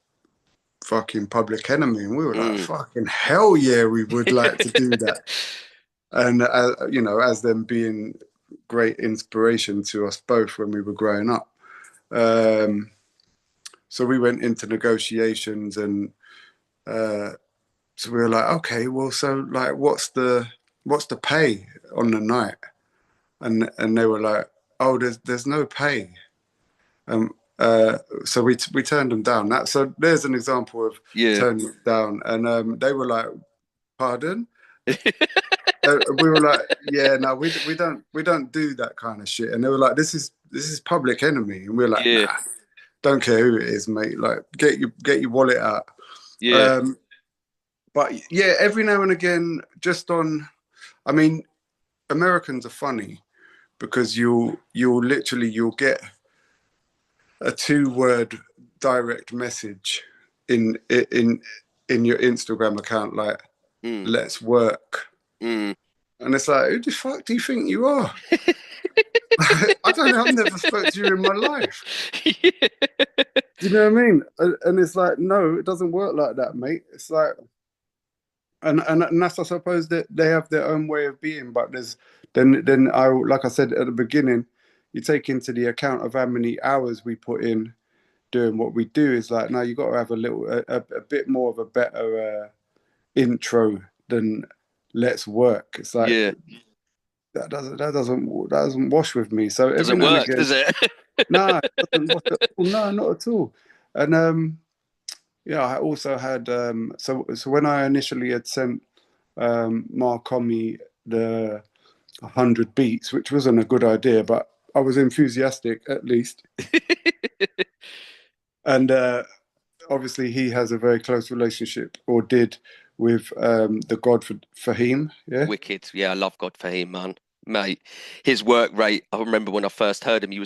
fucking Public Enemy?" And we were like, Mm. "Fucking hell yeah, we would like to do that." And as them being great inspiration to us both when we were growing up. So we went into negotiations, and so we were like, okay, well, so like, what's the pay on the night? And they were like, oh, there's no pay. So we turned them down. So there's an example of Yeah. turning it down, and they were like, pardon? We were like, yeah, no, we don't do that kind of shit. And they were like, this is Public Enemy, and we were like, Yeah. nah, don't care who it is, mate. Like, get your wallet out. Yeah. Um, but yeah, every now and again, I mean, Americans are funny because you'll get a 2-word direct message in your Instagram account, like, Mm. let's work. Mm. And it's like, who the fuck do you think you are? I don't know. I've never spoke to you in my life. Yeah. Do you know what I mean? And it's like, no, it doesn't work like that, mate. It's like, and that's, I suppose, that they have their own way of being. But then I, like I said at the beginning, you take into the account of how many hours we put in doing what we do. Is like, now you got to have a bit more of a better intro than let's work. It's like, Yeah. that doesn't wash with me. So every Doesn't now and work, again, does it? no, it doesn't wash at all. No, not at all. And yeah, I also had so when I initially had sent Mark Hommy the 100 beats, which wasn't a good idea, but I was enthusiastic at least. And obviously he has a very close relationship, or did, with the god Fahim. Yeah. Wicked. Yeah, I love God for him, man. Mate, his work rate, I remember when I first heard him, Yeah.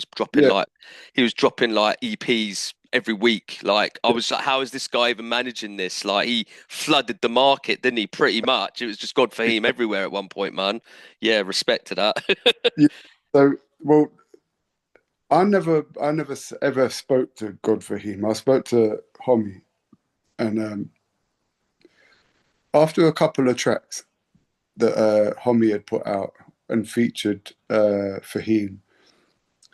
he was dropping like EPs every week. Like I was like, how is this guy even managing this? Like he flooded the market, didn't he? Pretty much. It was just God for him everywhere at one point, man. Yeah, respect to that. Yeah. So, well, I never ever spoke to God Fahim. I spoke to Hommy, and after a couple of tracks that Hommy had put out and featured Fahim,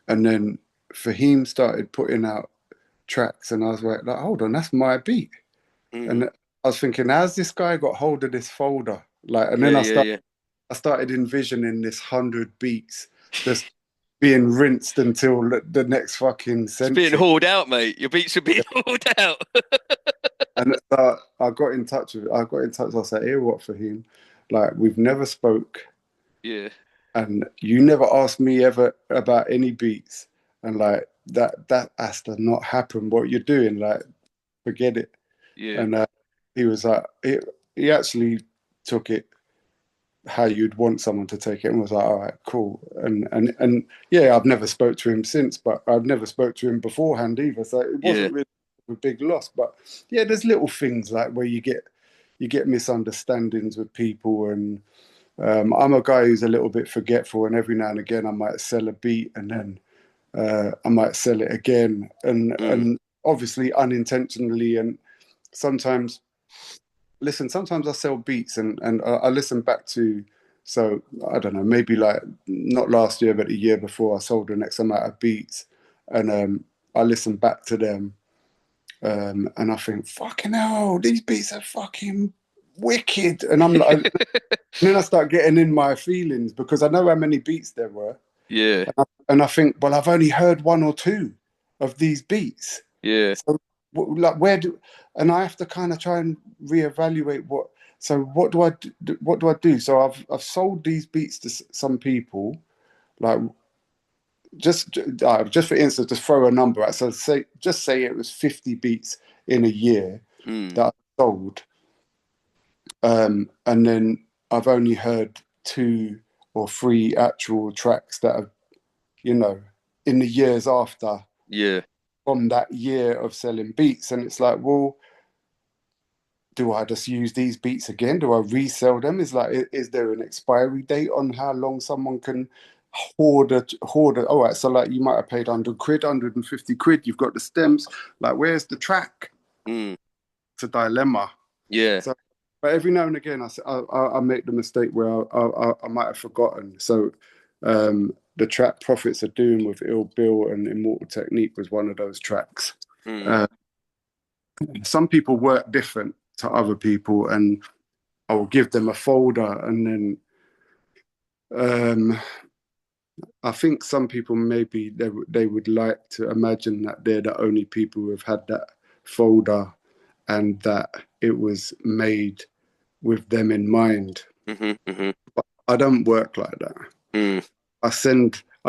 and then Fahim started putting out tracks, and I was like, hold on, that's my beat. And Mm. I was thinking, how's this guy got hold of this folder? Like, and Yeah, then yeah, yeah. I started envisioning this 100 beats just being rinsed until the next fucking It's being century. hauled out, mate. Your beats are being hauled out. And I got in touch. I said, "Here, what, for him? Like, we've never spoke, Yeah, and you never asked me ever about any beats, and like that has to not happen. What you're doing, like, forget it." yeah, And he was like, he actually took it how you'd want someone to take it, and was like, "All right, cool." And yeah, I've never spoke to him since, but I've never spoke to him beforehand either. So it yeah, wasn't really a big loss. But yeah, there's little things like where you get misunderstandings with people, and I'm a guy who's a little bit forgetful, and every now and again I might sell a beat, and then I might sell it again, mm, obviously unintentionally, and sometimes sometimes I sell beats and I listen back to, so I don't know, maybe like not last year, but the year before, I sold the next amount of beats, and I listen back to them, and I think, fucking hell, these beats are fucking wicked. And I'm like, and then I start getting in my feelings because I know how many beats there were. Yeah. And I think, well, I've only heard one or two of these beats. Yeah. So, like, and I have to kind of try and reevaluate so what do I do? What do I do? So I've sold these beats to some people, like just for instance, just throw a number out. So say it was 50 beats in a year Mm. that I sold, and then I've only heard 2 or 3 actual tracks that have, in the years after, Yeah. from that year of selling beats. And it's like, well, do I just use these beats again? Do I resell them? Is there an expiry date on how long someone can hoard it? All right, so like you might have paid 100 quid, 150 quid, you've got the stems, like where's the track? Mm. It's a dilemma. Yeah. So, but every now and again, I make the mistake where I might have forgotten. So, the track "Prophets of Doom" with Ill Bill and Immortal Technique was one of those tracks. Mm. Some people work different to other people, and I will give them a folder, and then I think some people maybe they would like to imagine that they're the only people who have had that folder, and that it was made with them in mind. Mm-hmm. Mm-hmm. But I don't work like that. Mm. I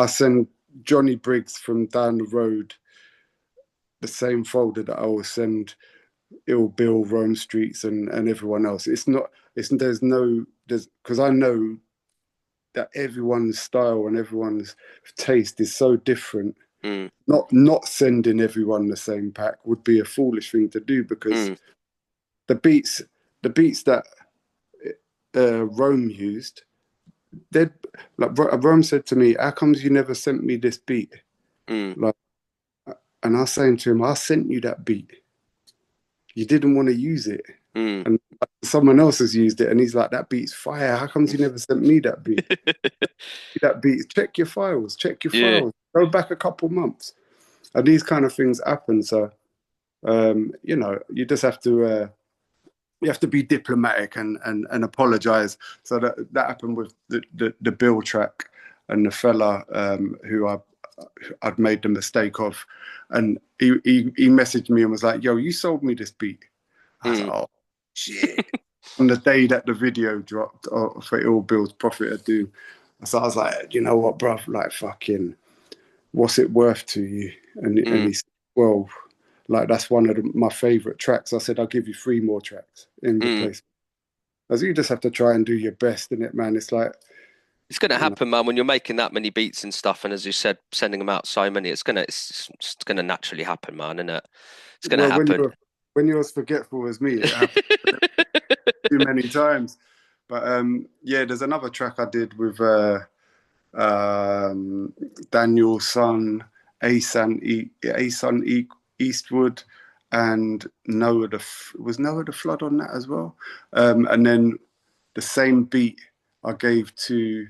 send Johnny Briggs from down the road the same folder that I will send Ill Bill, Rome Streetz, and everyone else. There's because I know that everyone's style and everyone's taste is so different. Mm. Not sending everyone the same pack would be a foolish thing to do, because Mm. the beats that Rome used, they like Rome said to me, "How comes you never sent me this beat?" Mm. Like, and I was saying to him, "I sent you that beat. You didn't want to use it, Mm. and someone else has used it." And he's like, "That beat's fire. How comes you never sent me that beat? That beat. Check your files. Check your Yeah. files. Go back a couple months." And these kind of things happen. So, you just have to. You have to be diplomatic and apologize. So that happened with the Bill track and the fella who I'd made the mistake of, and he messaged me and was like, "Yo, you sold me this beat." I was like, Mm. "Oh shit!" On the day that the video dropped for Ill Bill's Prophet of Doom, so I was like, "You know what, bruv? Like, fucking, what's it worth to you?" And Mm. he said, "Well, like that's one of my favorite tracks." I said, "I'll give you 3 more tracks in Mm. replacement." As you just have to try and do your best in it, man. It's like, It's going to you know, happen, man. When you're making that many beats and stuff, and as you said, sending them out so many, it's gonna naturally happen, man, isn't it? It's going to well, happen. when you're as forgetful as me, it happens too many times. But yeah, there's another track I did with Daniel's son, Eastwood, and was Noah the Flood on that as well. And then the same beat I gave to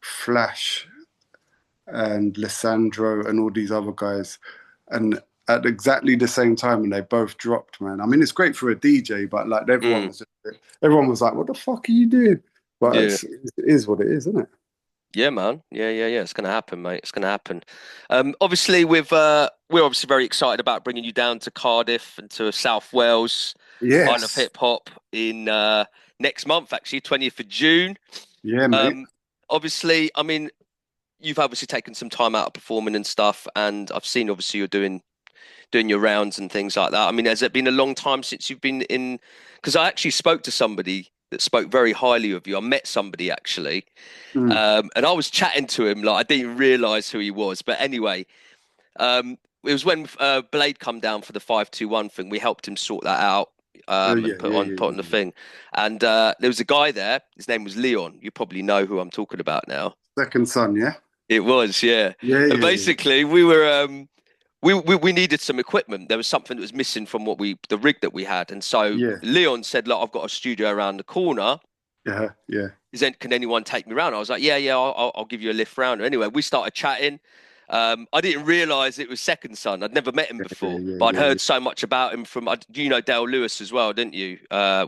Flash and Lissandro and all these other guys, and at exactly the same time, and they both dropped, man. I mean, it's great for a DJ, but like Mm. everyone was like, "What the fuck are you doing?" But Yeah. it is what it is, isn't it? Yeah, man. Yeah, yeah, yeah. It's going to happen, mate. It's going to happen. Obviously, we're obviously very excited about bringing you down to Cardiff and to South Wales, Isle of Yes, Hip Hop in next month, actually, 20th of June. yeah, mate. Um, Obviously, I mean, you've obviously taken some time out of performing and stuff, and I've seen obviously you're doing your rounds and things like that. I mean, has it been a long time since you've been in? Because I actually spoke to somebody that spoke very highly of you. I met somebody actually, Mm. and I was chatting to him like I didn't realize who he was. But anyway, it was when Blade come down for the 521 thing. We helped him sort that out. Oh And yeah, yeah, yeah, put on the yeah. thing, and there was a guy there. His name was Leon. You probably know who I'm talking about now. Second son, yeah, It was, yeah. yeah, And yeah, yeah. basically, we were we needed some equipment. There was something that was missing from the rig that we had, and so Yeah. Leon said, "Look, I've got a studio around the corner. Yeah. Yeah. Can anyone take me around?" I was like, "Yeah, I'll give you a lift round." Anyway, we started chatting. I didn't realize it was Second Son. I'd never met him Yeah. before, Yeah. but I'd Yeah. heard so much about him from. You know Dale Lewis as well, didn't you?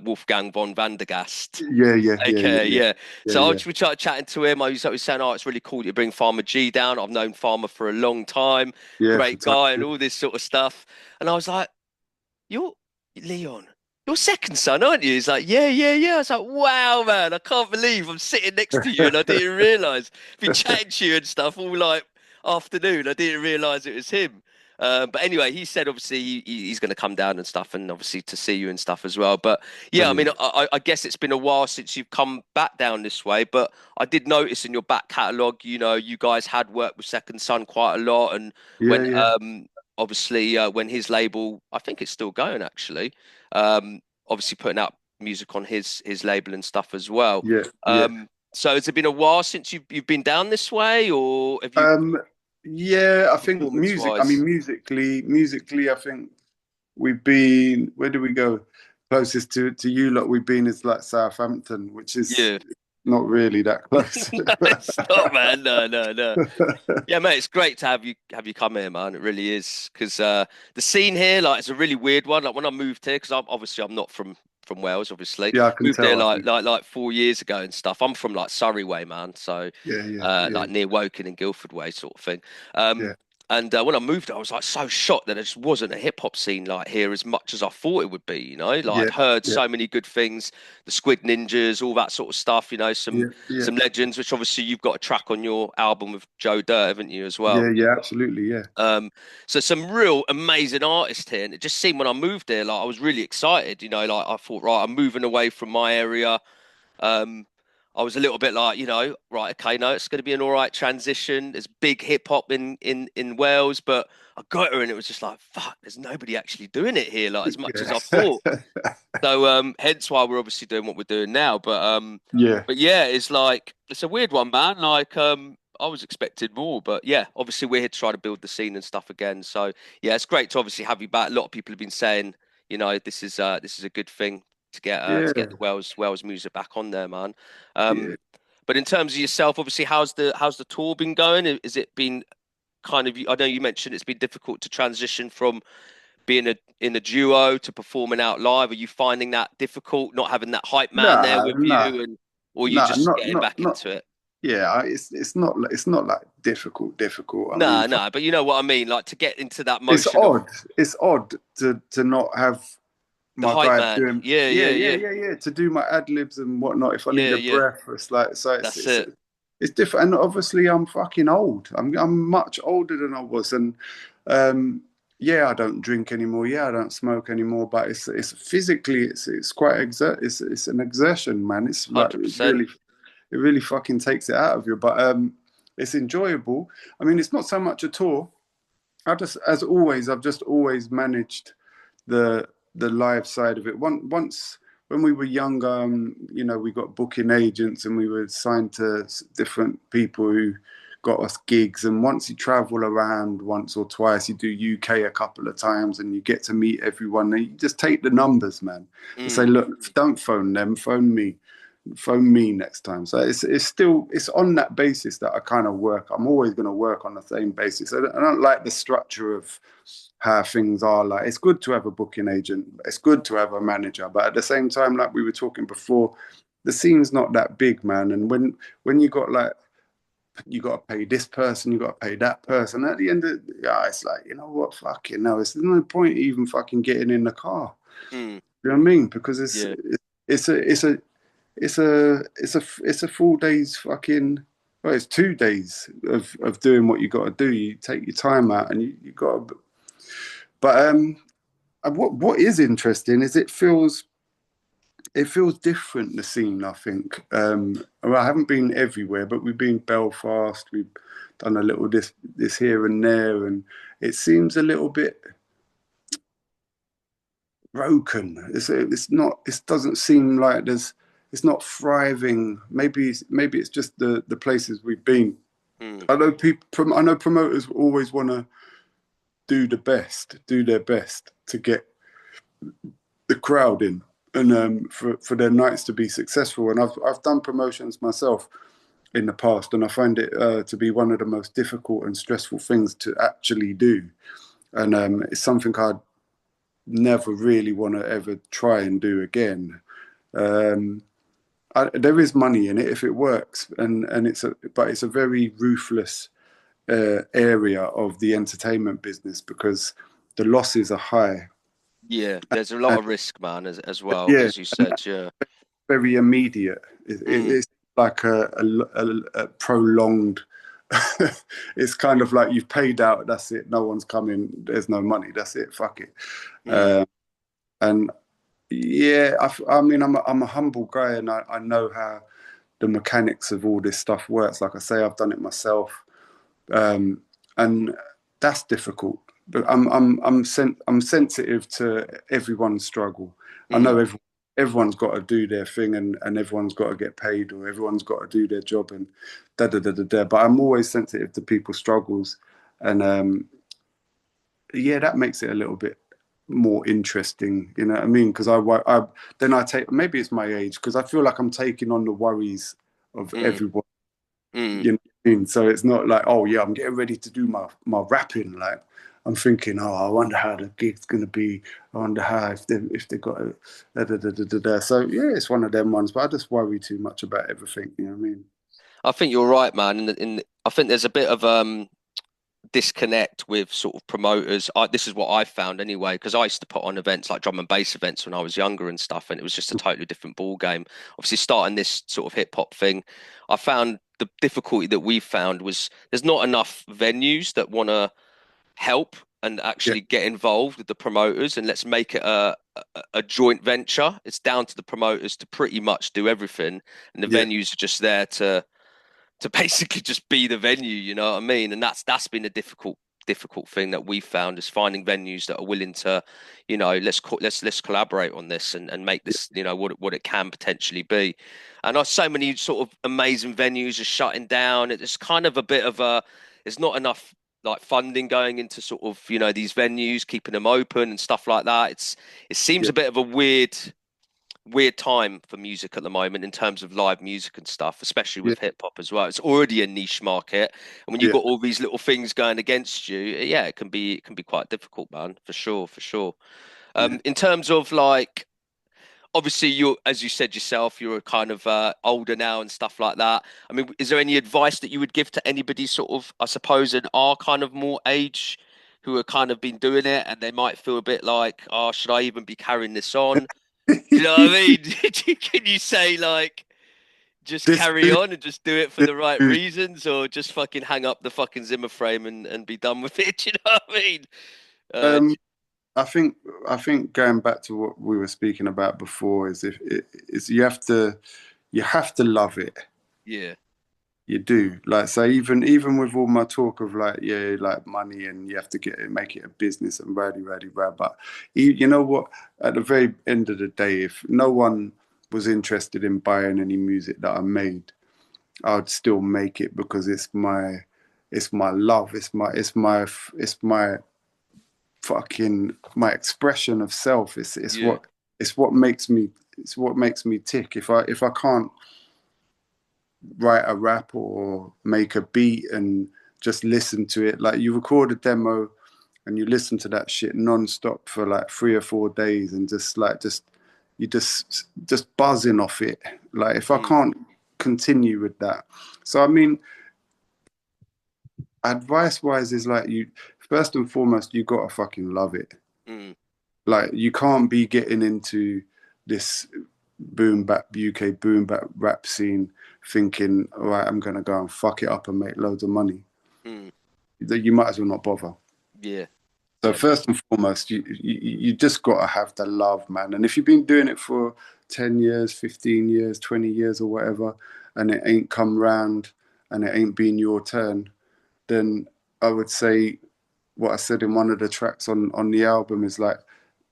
Wolfgang von Vandergast. Yeah. Yeah. Yeah. Yeah. Okay, Yeah. yeah. Yeah. So Yeah. we started chatting to him. I was saying, "Oh, it's really cool you bring Farma G down. I've known Farmer for a long time. Yeah. Great guy, and Fantastic. all this sort of stuff." And I was like, "You're Leon. You're Second Son, aren't you?" He's like, yeah. I was like, "Wow, man, I can't believe I'm sitting next to you, and I didn't realize. Been chatting to you and stuff all like afternoon. I didn't realize it was him." But anyway, he said obviously he's going to come down and stuff, and obviously to see you and stuff as well. But yeah, I mean, Brilliant. I guess it's been a while since you've come back down this way. But I did notice in your back catalogue, you guys had worked with Second Son quite a lot, and Yeah. when Yeah. obviously when his label, I think it's still going actually, obviously putting out music on his label and stuff as well. Yeah. Yeah. So has it been a while since you've been down this way, or have you Um, yeah, I think performance music. I mean, wise? musically, I think we've been. Where do we go? Closest to you lot we've been is like Southampton, which is Yeah. not really that close. No, it's not, man. No. Yeah, mate, it's great to have you come here, man. It really is because the scene here, like, it's a really weird one. Like when I moved here, because I'm not from Wales, obviously. Yeah, I can Moved there tell. I like can. like 4 years ago and stuff. I'm from like Surrey way, man. So Yeah, yeah, yeah, like near Woking and Guildford way sort of thing. Um, yeah, and when I moved, I was like so shocked that there just wasn't a hip hop scene like here as much as I thought it would be. Like yeah, I'd heard yeah, so many good things, the Squid Ninjas, all that sort of stuff. Some yeah, yeah, some legends, which obviously you've got a track on your album with Joe Dirt, haven't you, as well? yeah, yeah. Absolutely, yeah, Um, so some real amazing artists here, and it just seemed when I moved there, like I was really excited. Like I thought, right, I'm moving away from my area. Um, I was a little bit like, right, okay, no, it's going to be an all right transition. There's big hip hop in Wales, but I got her, and it was just like, fuck, there's nobody actually doing it here, like as much as I yeah, thought. So hence why we're obviously doing what we're doing now. yeah, But yeah, it's like it's a weird one, man. Like I was expecting more, but yeah, obviously we're here to try to build the scene and stuff again. So yeah, it's great to obviously have you back. A lot of people have been saying, this is a good thing to yeah, get the Wales music back on there, man. Um, yeah. but in terms of yourself, obviously, how's the tour been going? Is it been kind of? I know you mentioned it's been difficult to transition from being in a duo to performing out live. Are you finding that difficult, not having that hype man there Nah, with nah, you, and or you nah, just not, getting not, back not. into it? Yeah, it's not like difficult. I mean, No, no, but you know what I mean, like to get into that it's motion of odd. It's odd to not have the my hype guy man. doing. Yeah, Yeah, yeah, yeah, yeah, yeah, yeah. To do my ad libs and whatnot. If I need yeah, a yeah. breath, it's like so. That's it. It's different. And obviously, I'm fucking old. I'm much older than I was. And yeah, I don't drink anymore. Yeah, I don't smoke anymore. But it's physically, it's quite it's an exertion, man. It's like 100%. it really fucking takes it out of you. But it's enjoyable. I mean, it's not so much a tour. As always, I've just always managed the live side of it. Once when we were younger, we got booking agents and we were signed to different people who got us gigs. And once you travel around once or twice, you do UK a couple of times, and you get to meet everyone. And you just take the numbers, man. And say, Mm, look, don't phone them, phone me. Phone me next time. So it's on that basis that I kind of work. I'm always going to work on the same basis. I don't like the structure of how things are. Like, it's good to have a booking agent, it's good to have a manager, but at the same time, like we were talking before, the scene's not that big, man. And when you got like you got to pay this person, you got to pay that person. At the end of yeah, it's like, you know what, fucking no, there's no point even fucking getting in the car. mm, You know what I mean? Because yeah, it's a it's a it's a full day's fucking, well, it's 2 days of doing what you got to do. You take your time out and you got to, but what is interesting is it feels different, the scene, I think. Well, I haven't been everywhere, but we've been Belfast, we've done a little this here and there, and it seems a little bit broken. It's not. It doesn't seem like it's not thriving. Maybe it's just the places we've been. mm, I know promoters always want to do their best to get the crowd in, and for their nights to be successful. And I've done promotions myself in the past, and I find it to be one of the most difficult and stressful things to actually do. And it's something I'd never really want to ever try and do again. There is money in it if it works, and but it's a very ruthless area of the entertainment business because the losses are high. Yeah, there's a lot And, of risk, man, as well, yeah, as you said. Yeah. very immediate. Mm, It's like a prolonged. It's kind of like you've paid out. That's it. No one's coming. There's no money. That's it. Fuck it. mm, And yeah, I mean, I'm a humble guy, and I know how the mechanics of all this stuff works. Like I say, I've done it myself, and that's difficult. But I'm sensitive to everyone's struggle. I mm. know everyone's got to do their thing, and everyone's got to get paid, or everyone's got to do their job, and da da da da da. But I'm always sensitive to people's struggles, and yeah, that makes it a little bit more interesting. You know what I mean? Because then I take, maybe it's my age, because I feel like I'm taking on the worries of Mm, everyone. mm. You know what I mean? So it's not like, oh yeah, I'm getting ready to do my rapping. Like I'm thinking, oh, I wonder how the gig's gonna be. I wonder how if they got a da, da, da, da, da, da. So yeah, it's one of them ones. But I just worry too much about everything. You know what I mean? I think you're right, man. I think there's a bit of disconnect with sort of promoters. This is what I found anyway, because I used to put on events like drum and bass events when I was younger and stuff, and it was just a totally different ball game. Obviously, starting this sort of hip hop thing, I found the difficulty that we found was there's not enough venues that want to help and Yeah, actually get involved with the promoters and let's make it a joint venture. It's down to the promoters to pretty much do everything, and the yeah, venues are just there to basically just be the venue, you know what I mean? And that's been a difficult thing that we found is finding venues that are willing to, let's collaborate on this and make yeah, this, what it can potentially be. And so many sort of amazing venues are shutting down. It's kind of a bit of there's not enough like funding going into sort of, these venues, keeping them open and stuff like that. It seems yeah, a bit of a weird time for music at the moment in terms of live music and stuff, especially yeah, with hip hop as well. It's already a niche market, and when you've yeah, got all these little things going against you, yeah, it can be quite difficult, man, for sure, for sure. yeah. In terms of like, obviously, as you said yourself, you're kind of older now and stuff like that. I mean, is there any advice that you would give to anybody sort of, I suppose, in our kind of more age? Who are kind of been doing it and they might feel a bit like, oh, should I even be carrying this on? Do you know what I mean? Can you say like just this carry dude, on and just do it for this the right dude, reasons, or just fucking hang up the fucking Zimmer frame and be done with it? Do you know what I mean? Uh, um, I think going back to what we were speaking about before is is you have to love it. yeah, You do. Like so even with all my talk of like, yeah, like money and you have to make it a business and rah. But you know what? At the very end of the day, if no one was interested in buying any music that I made, I'd still make it because it's my love. It's my fucking my expression of self. yeah, It's what makes me tick. If I can't write a rap or make a beat and just listen to it, like you record a demo and you listen to that shit non-stop for like 3 or 4 days and just buzzing off it. Like if I mm, can't continue with that, so I mean, advice wise is like, you first and foremost, you gotta fucking love it. mm, Like you can't be getting into this boom bap UK boom bap rap scene thinking, all right, I'm gonna go and fuck it up and make loads of money. mm, You might as well not bother. yeah, So yeah, man, first and foremost, you just gotta have the love, man. And if you've been doing it for 10 years, 15 years, 20 years or whatever, and it ain't come round and it ain't been your turn, then I would say what I said in one of the tracks on the album is like,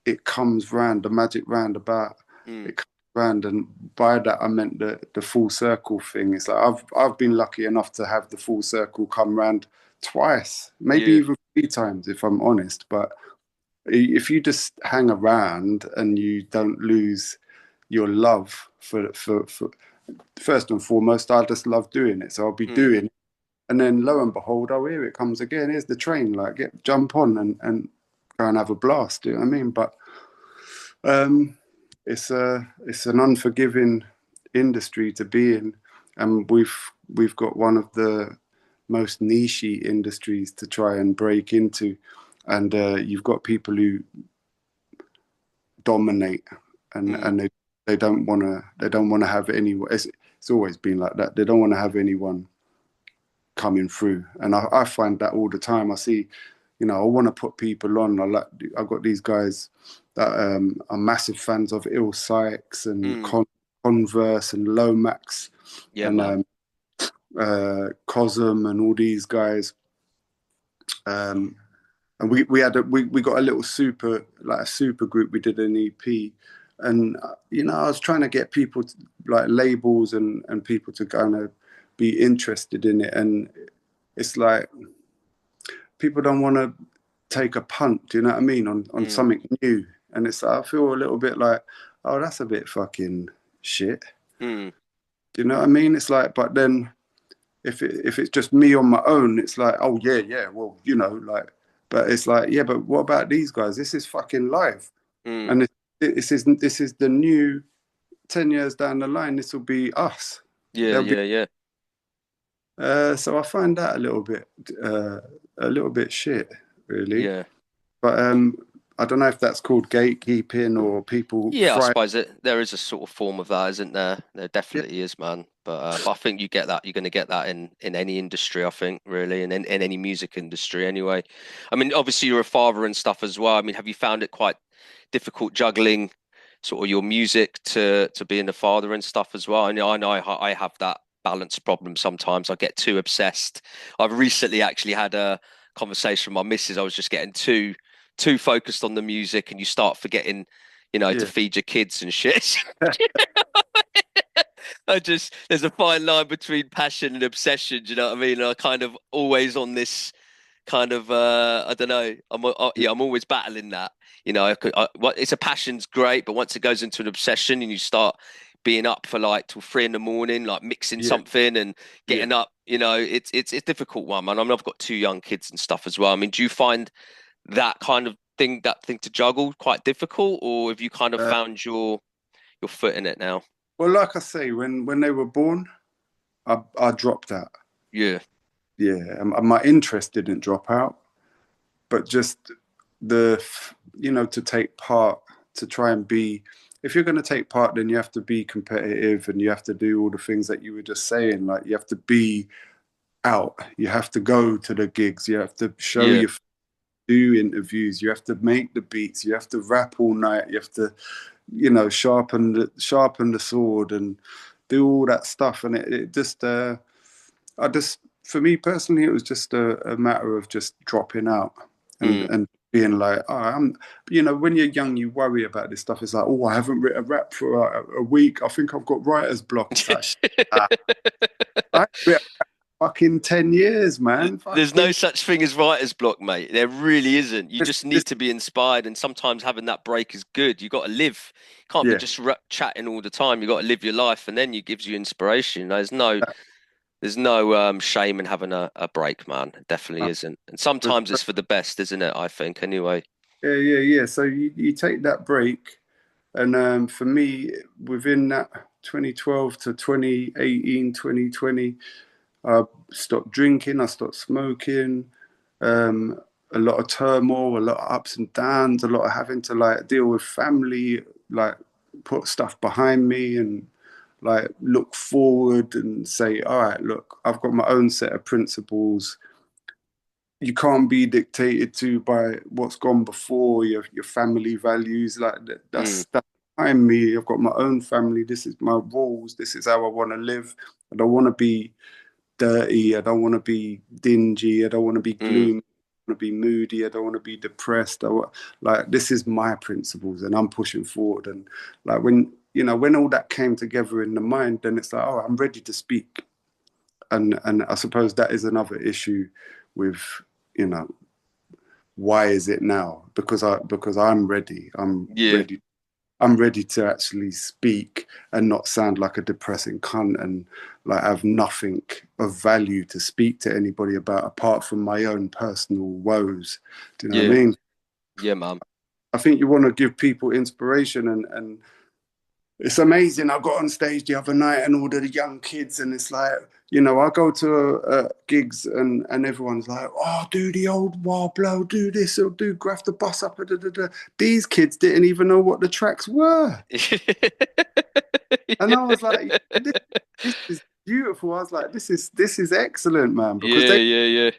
it comes round, the magic roundabout. mm, It comes round, and by that I meant the full circle thing. It's like I've been lucky enough to have the full circle come round twice, maybe yeah, even few times, if I'm honest. But if you just hang around and you don't lose your love for first and foremost, I just love doing it. So I'll be Mm, doing it. And then lo and behold, oh, here it comes again. Here's the train. Like, jump on and go and have a blast. You know what I mean? But it's an unforgiving industry to be in, and we've got one of the most nichey industries to try and break into, and you've got people who dominate, mm, and they don't want to have anyone. It's always been like that. They don't want to have anyone coming through, and I find that all the time. I see, I want to put people on. I've got these guys that are massive fans of Ill Sykes and mm. Converse and Lomax Yeah, and man. Cosm and all these guys. And we got a little a super group. We did an EP, and I was trying to get people like labels and people to kind of be interested in it, and it's like people don't want to take a punt. Do you know what I mean on Mm, something new? And it's I feel a little bit like, oh, that's a bit fucking shit. mm. Do you know what I mean? It's like, but then if it's just me on my own, it's like, oh yeah, well, like, but it's like, yeah, but what about these guys? This is fucking live, Mm. and this is the new 10 years down the line. This will be us. Yeah, There'll be yeah, yeah, so I find that a little bit shit, really. yeah. But I don't know if that's called gatekeeping or people Yeah, I fry. suppose there is a sort of form of that, isn't there? There Yeah, definitely is, man. But I think you get that. You're going to get that in any industry, I think, really, and in any music industry, anyway. I mean, obviously, you're a father and stuff as well. I mean, have you found it quite difficult juggling sort of your music to being a father and stuff as well? I know I have that balance problem sometimes. I get too obsessed. I've recently actually had a conversation with my missus. I was just getting too focused on the music, and you start forgetting, to yeah, feed your kids and shit. There's a fine line between passion and obsession. Do you know what I mean? I kind of always on this kind of I don't know. yeah, I'm always battling that. It's a passion's great, but once it goes into an obsession and you start being up for like till 3 in the morning, like mixing yeah, something and yeah. getting up, it's a difficult one, man. I mean, I've got two young kids and stuff as well. I mean, do you find that thing to juggle quite difficult, or have you kind of Uh, found your foot in it now? well, like I say, when they were born, I dropped out. Yeah. Yeah, and my interest didn't drop out, but just to take part, to try and be. If you're going to take part, then you have to be competitive, and you have to do all the things that you were just saying. Like you have to be out, you have to go to the gigs, you have to show Yeah. your do interviews, you have to make the beats, you have to rap all night, you have to sharpen the sword and do all that stuff. And it just I just for me personally, it was just a matter of just dropping out and Mm. being like, oh, when you're young, you worry about this stuff. It's like, oh, I haven't written a rap for a week. I think I've got writer's block. It's like, ah, I haven't written fucking 10 years, man. There's no Fucking, such thing as writer's block, mate. There really isn't. You it's, just need it's, to be inspired, and sometimes having that break is good. You got to live. You can't be yeah, just chatting all the time. You got to live your life, and then it gives you inspiration. There's no shame in having a break, man. It definitely uh, isn't. And sometimes it's for the best, isn't it? I think, anyway. yeah. So you take that break, and for me, within that 2012 to 2018, 2020, I stopped drinking, I stopped smoking. Um, a lot of turmoil, a lot of ups and downs, a lot of having to like deal with family, like put stuff behind me and like look forward and say, all right, look, I've got my own set of principles. You can't be dictated to by what's gone before, your family values. Like Mm, that's behind me. I've got my own family. This is my rules. This is how I want to live. I don't want to be dirty. I don't want to be dingy. I don't want to be mm, gloomy. I want to be moody. I don't want to be depressed. Like this is my principles, and I'm pushing forward. And like when all that came together in the mind, then it's like, oh, I'm ready to speak. And I suppose that is another issue with you know why is it now? Because I'm ready. I'm Yeah. ready. I'm ready to actually speak and not sound like a depressing cunt and like have nothing of value to speak to anybody about apart from my own personal woes. Do you know what I Yeah. mean? Yeah, man. I think you want to give people inspiration and it's amazing. I got on stage the other night and all the young kids, and it's like, I go to gigs and everyone's like, oh, do the old wild blow, do this or do graph the bus up. Da, da, da. These kids didn't even know what the tracks were. And I was like, this is beautiful. I was like, this is excellent, man, because Yeah, they yeah, yeah.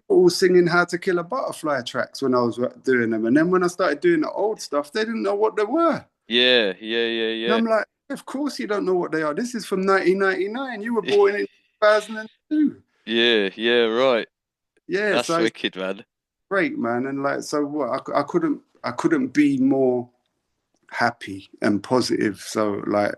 were all singing How to Kill a Butterfly tracks when I was doing them. And then when I started doing the old stuff, they didn't know what they were. Yeah, yeah, yeah, And yeah. I'm like, of course you don't know what they are. This is from 1999. You were born in 2002. Yeah, yeah, right. Yeah, That's so it's wicked, man. great, man. And like, so what? I couldn't be more happy and positive. So like,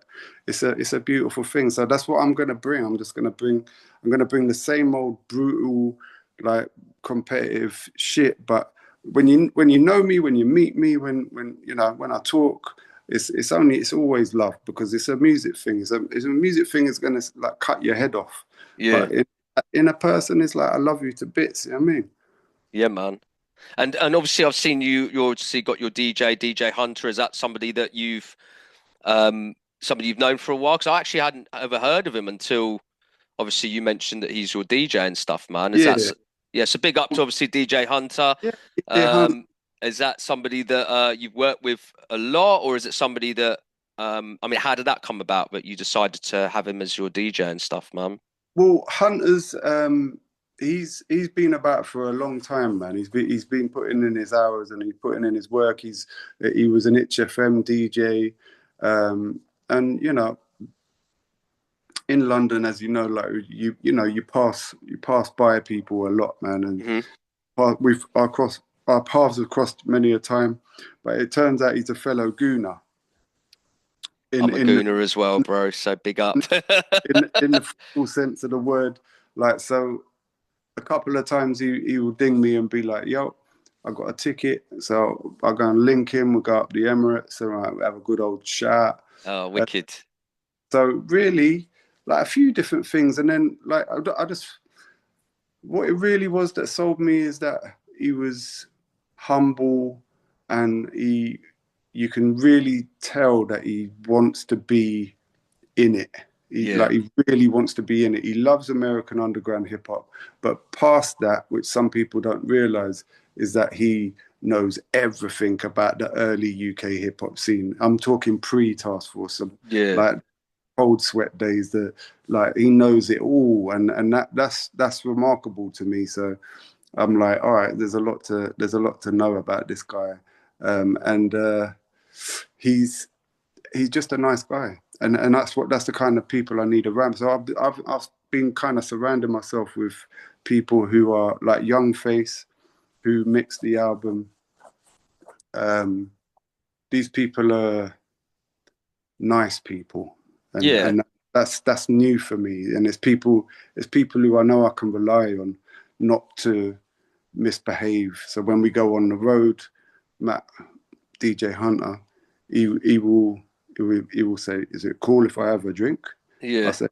it's a beautiful thing. So that's what I'm gonna bring. I'm gonna bring the same old brutal, like competitive shit. But when you know me, when you meet me, when I talk, it's always love because it's a music thing. It's a music thing is gonna like cut your head off. Yeah, But in a person, it's like I love you to bits. You know what I mean? yeah, man. And obviously I've seen you obviously got your DJ Hunter. Is that somebody you've known for a while? Because I actually hadn't ever heard of him until obviously you mentioned that he's your DJ and stuff, man. Yeah, Yeah, so big up to obviously DJ Hunter. yeah, yeah. Um, is that somebody that you've worked with a lot, or is it somebody that I mean, how did that come about that you decided to have him as your DJ and stuff, man? Well, Hunter's he's been about for a long time, man. He's been putting in his hours and he's putting in his work. He was an Itch FM DJ, and in London, as you know, like you pass by people a lot, man, and Hmm. our paths have crossed many a time, but it turns out he's a fellow gooner in I'm a in gooner as well, bro. So big up. in the full sense of the word. Like so, a couple of times he will ding me and be like, "Yo, I got a ticket." So I'll go and link him. We'll go up the Emirates and have a good old chat. Oh, wicked. So really, like a few different things, and then like I just what it really was that sold me is that he was humble, and you can really tell that he wants to be in it. Yeah, He really wants to be in it. He loves American underground hip hop, but past that, which some people don't realize, is that he knows everything about the early UK hip hop scene. I'm talking pre-Task Force, yeah, like Cold Sweat days. That like he knows it all, and that's remarkable to me. So I'm like, all right, there's a lot to know about this guy, and he's he's just a nice guy, and that's the kind of people I need around. So I've been kind of surrounding myself with people who are like Young Face, who mixed the album. Um, these people are nice people, and yeah, and that's new for me. And it's people who I know I can rely on, not to misbehave. So when we go on the road, Matt, DJ Hunter, he will say, "Is it cool if I have a drink?" I yeah, say,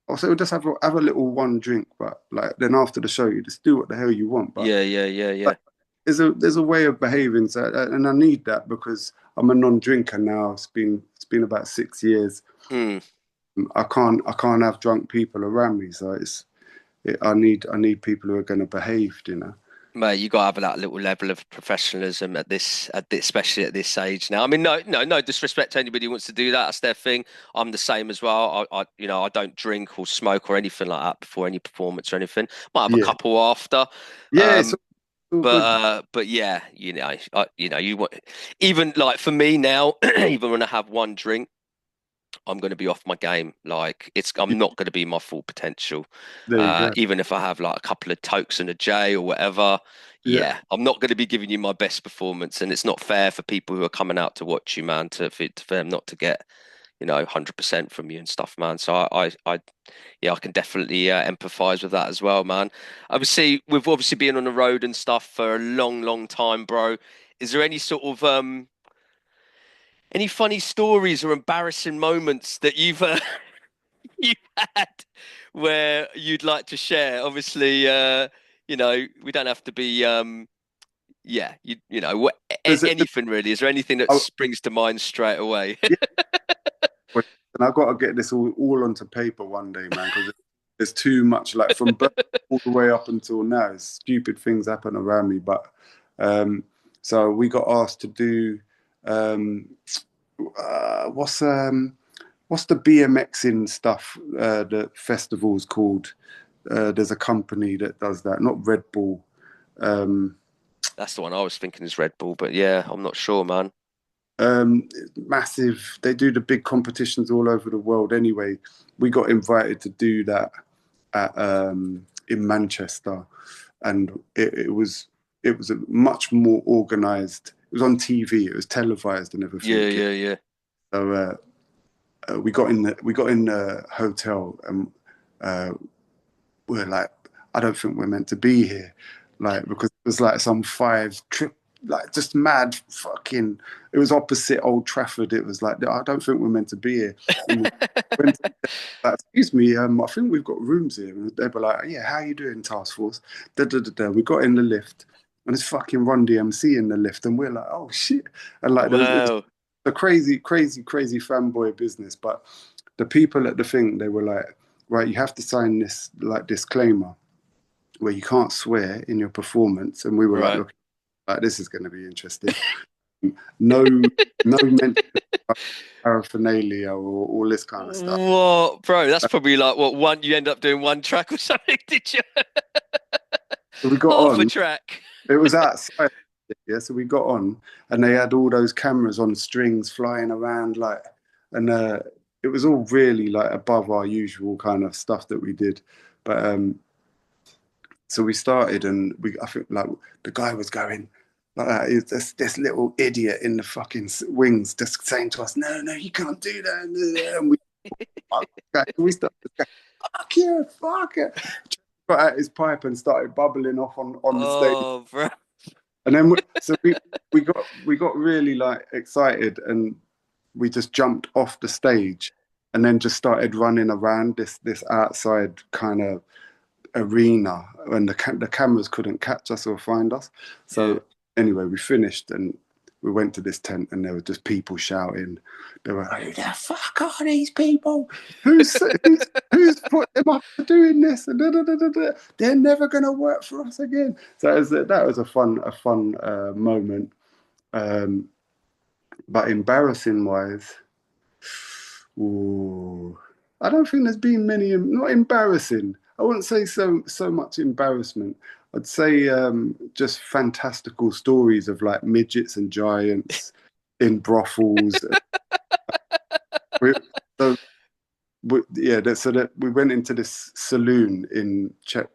"I'll say, we'll just have a little one drink, but like then after the show, you just do what the hell you want." But yeah, yeah, yeah, yeah. like, there's a way of behaving, so and I need that because I'm a non-drinker now. It's been about 6 years. Mm. I can't have drunk people around me, so I need people who are going to behave. Mate, you got to have that little level of professionalism especially at this age now. I mean, no disrespect to anybody who wants to do that. That's their thing. I'm the same as well. I don't drink or smoke or anything like that before any performance or anything. Might have a Yeah, couple after. yeah, it's Um, all but good. yeah, you want even like for me now, even when I have one drink, I'm going to be off my game. Like I'm not going to be my full potential. There you go. Even if I have like a couple of tokes and a J or whatever, Yeah, yeah, I'm not going to be giving you my best performance. And it's not fair for people who are coming out to watch you, man, for them not to get, 100% from you and stuff, man. So yeah, I can definitely empathize with that as well, man. Obviously, we've obviously been on the road and stuff for a long, long time, bro. Is there any sort of any funny stories or embarrassing moments that you've you've had where you'd like to share? Obviously, we don't have to be yeah, There's a, anything really. Is there anything that I, springs to mind straight away? yeah, and I've got to get this all onto paper one day, man, because there's too much. Like from birth all the way up until now, stupid things happen around me. But um, so we got asked to do um, what's the BMXing stuff? The festival's called. There's a company that does that, not Red Bull. Um, That's the one I was thinking is Red Bull, but yeah, I'm not sure, man. Massive. They do the big competitions all over the world. Anyway, we got invited to do that in Manchester, and it was a much more organised. It was on TV. It was televised and everything. Yeah, yeah, yeah. So we got in the hotel, and uh, we were like, I don't think we're meant to be here, like because it was like some five trip, like just mad fucking. It was opposite Old Trafford. It was like I don't think we're meant to be here. And we went to, like, excuse me, I think we've got rooms here. And they were like, yeah, how you doing, task force? Da, da, da, da. We got in the lift, and it's fucking Run DMC in the lift, and we're like, oh shit, and like it was Wow. a crazy, crazy, crazy fanboy business. But the people at the thing, they were like, right, you have to sign this like disclaimer where you can't swear in your performance. And we were like, Right. look, like this is going to be interesting. No, no mention of paraphernalia or all this kind of stuff. What, bro? That's probably like what one you end up doing one track or something, did you? So we got Half a on. track. It was outside. Yeah, so we got on, and they had all those cameras on strings flying around, like, and it was all really like above our usual kind of stuff that we did. But so we started, and I think like the guy was going like that. It's this little idiot in the fucking wings just saying to us, "No, no, you can't do that." And we started going, "Fuck yeah, fuck it!" Got out his pipe and started bubbling off on the stage. Oh, bro. And then we got really like excited, and we just jumped off the stage, and then just started running around this outside kind of arena, and the cameras couldn't catch us or find us. Yeah. So anyway, we finished, and we went to this tent, and there were just people shouting. They were like, "Who the fuck are these people? Who's put them up for doing this? And da, da, da, da, da. They're never going to work for us again." So that was a fun moment. Um, but embarrassing wise, ooh, I don't think there's been many. Not embarrassing. I wouldn't say so much embarrassment. I'd say just fantastical stories of like midgets and giants in brothels. We, so yeah, so that we went into this saloon in Czech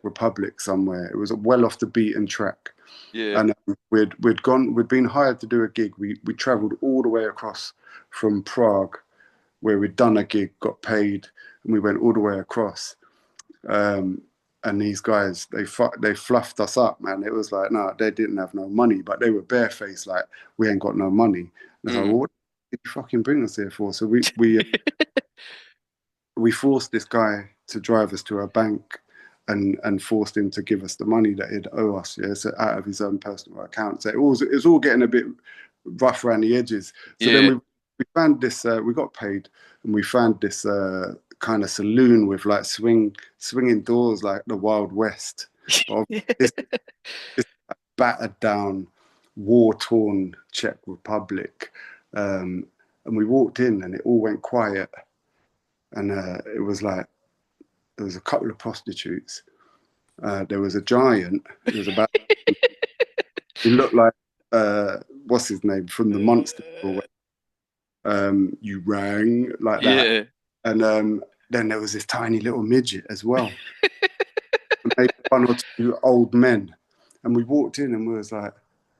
Republic somewhere. It was well off the beaten track, Yeah. and we'd been hired to do a gig. We travelled all the way across from Prague, where we'd done a gig, got paid, and we went all the way across. Um, and these guys, they fluffed us up, man. It was like, no, they didn't have no money, but they were barefaced, like we ain't got no money. And I was like, Mm. well, what did you fucking bring us here for? So we forced this guy to drive us to a bank, and forced him to give us the money that he'd owe us, yeah, so out of his own personal account. So it was all getting a bit rough around the edges. So then Yeah. we found this. We got paid, and we found this kind of saloon with like swinging doors, like the Wild West. But this battered down, war torn Czech Republic, and we walked in, and it all went quiet, and it was like there was a couple of prostitutes. There was a giant. It was about. He looked like what's his name from the Monster. You rang like that, Yeah. and then there was this tiny little midget as well. Maybe one or two old men, and we walked in, and we was like,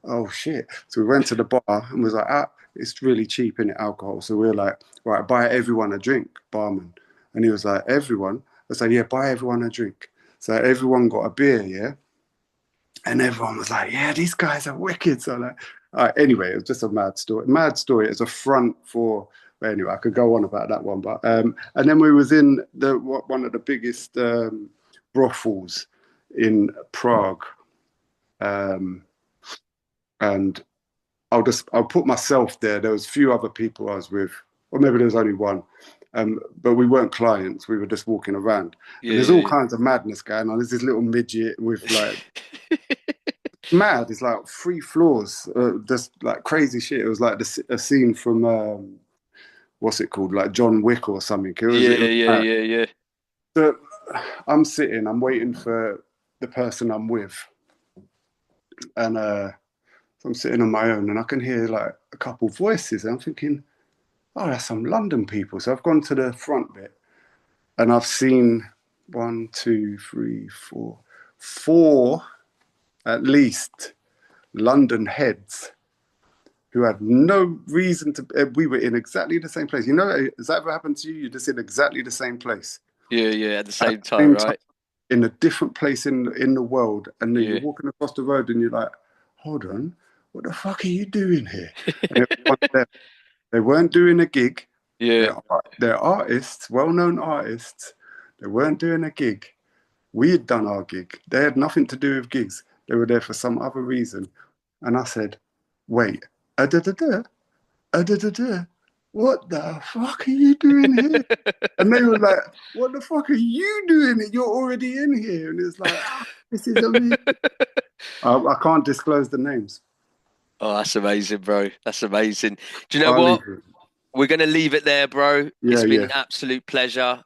oh shit. So we went to the bar and was like, ah, it's really cheap in alcohol. So we were like, right, buy everyone a drink, barman. And he was like, everyone? I said, yeah, buy everyone a drink. So everyone got a beer, yeah? And everyone was like, yeah, these guys are wicked. So like, anyway, it was just a mad story. Mad story. It's a front for, well, anyway, I could go on about that one. But and then we was in one of the biggest brothels in Prague. Um, and I'll put myself there. There was a few other people I was with, or maybe there was only one. But we weren't clients. We were just walking around, and Yeah, there's all yeah, kinds of madness going on. There's this little midget with like yeah. mad. It's like 3 floors, just like crazy shit. It was like a scene from what's it called, like John Wick or something. Yeah, It was yeah, mad. yeah, yeah. So I'm sitting, I'm waiting for the person I'm with, and so I'm sitting on my own, and I can hear like a couple voices, and I'm thinking, oh, that's some London people. So I've gone to the front bit, and I've seen one, two, three, four at least London heads who had no reason to. We were in exactly the same place. You know, has that ever happened to you? You're just in exactly the same place Yeah, yeah, at the at same the time, same time right? in a different place in the world, and then you're Yeah. walking across the road, and you're like, hold on, what the fuck are you doing here? And they weren't doing a gig. Yeah. They're artists, well-known artists. They weren't doing a gig. We had done our gig. They had nothing to do with gigs. They were there for some other reason. And I said, wait, da da da, da da da. What the fuck are you doing here? And they were like, what the fuck are you doing? You're already in here. And it's like, ah, this is amazing. I can't disclose the names. Oh, that's amazing, bro. That's amazing. Do you know I'll leave what? it. We're gonna leave it there, bro. Yeah, It's been yeah. an absolute pleasure.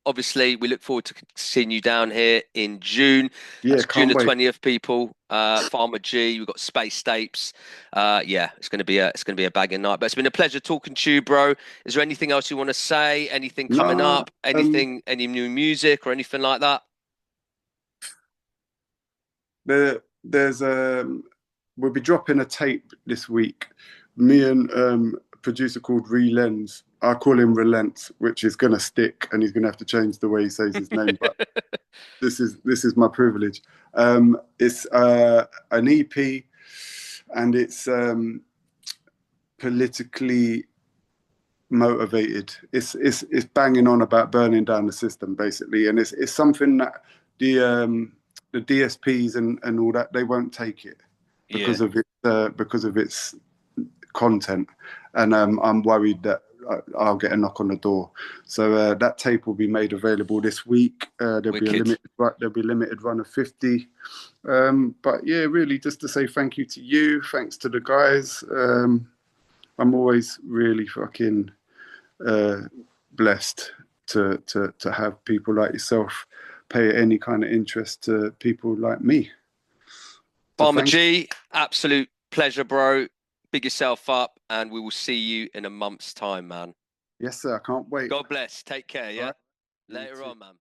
Obviously, we look forward to seeing you down here in June. Yeah, That's June can't the wait. 20th, people. Farma G, we've got Space Stapes. Yeah, it's gonna be a bagging night. But it's been a pleasure talking to you, bro. Is there anything else you want to say? Anything coming No, up? Anything? Any new music or anything like that? there's we'll be dropping a tape this week. Me and a producer called Relens. I call him Relents, which is gonna stick, and he's gonna have to change the way he says his name. But this is my privilege. It's an EP, and it's politically motivated. It's banging on about burning down the system, basically, and it's something that the DSPs and all that, they won't take it Yeah, because of its content, and I'm worried that I'll get a knock on the door. So that tape will be made available this week. wicked. There'll be a limited run of 50. But yeah, really, just to say thank you to you, thanks to the guys. I'm always really fucking uh, blessed to have people like yourself pay any kind of interest to people like me. So Farmer thank you. G, absolute pleasure, bro. Big yourself up, and we will see you in a month's time, man. Yes, sir. I can't wait. God bless. Take care, All yeah? right. You Later too. on, man.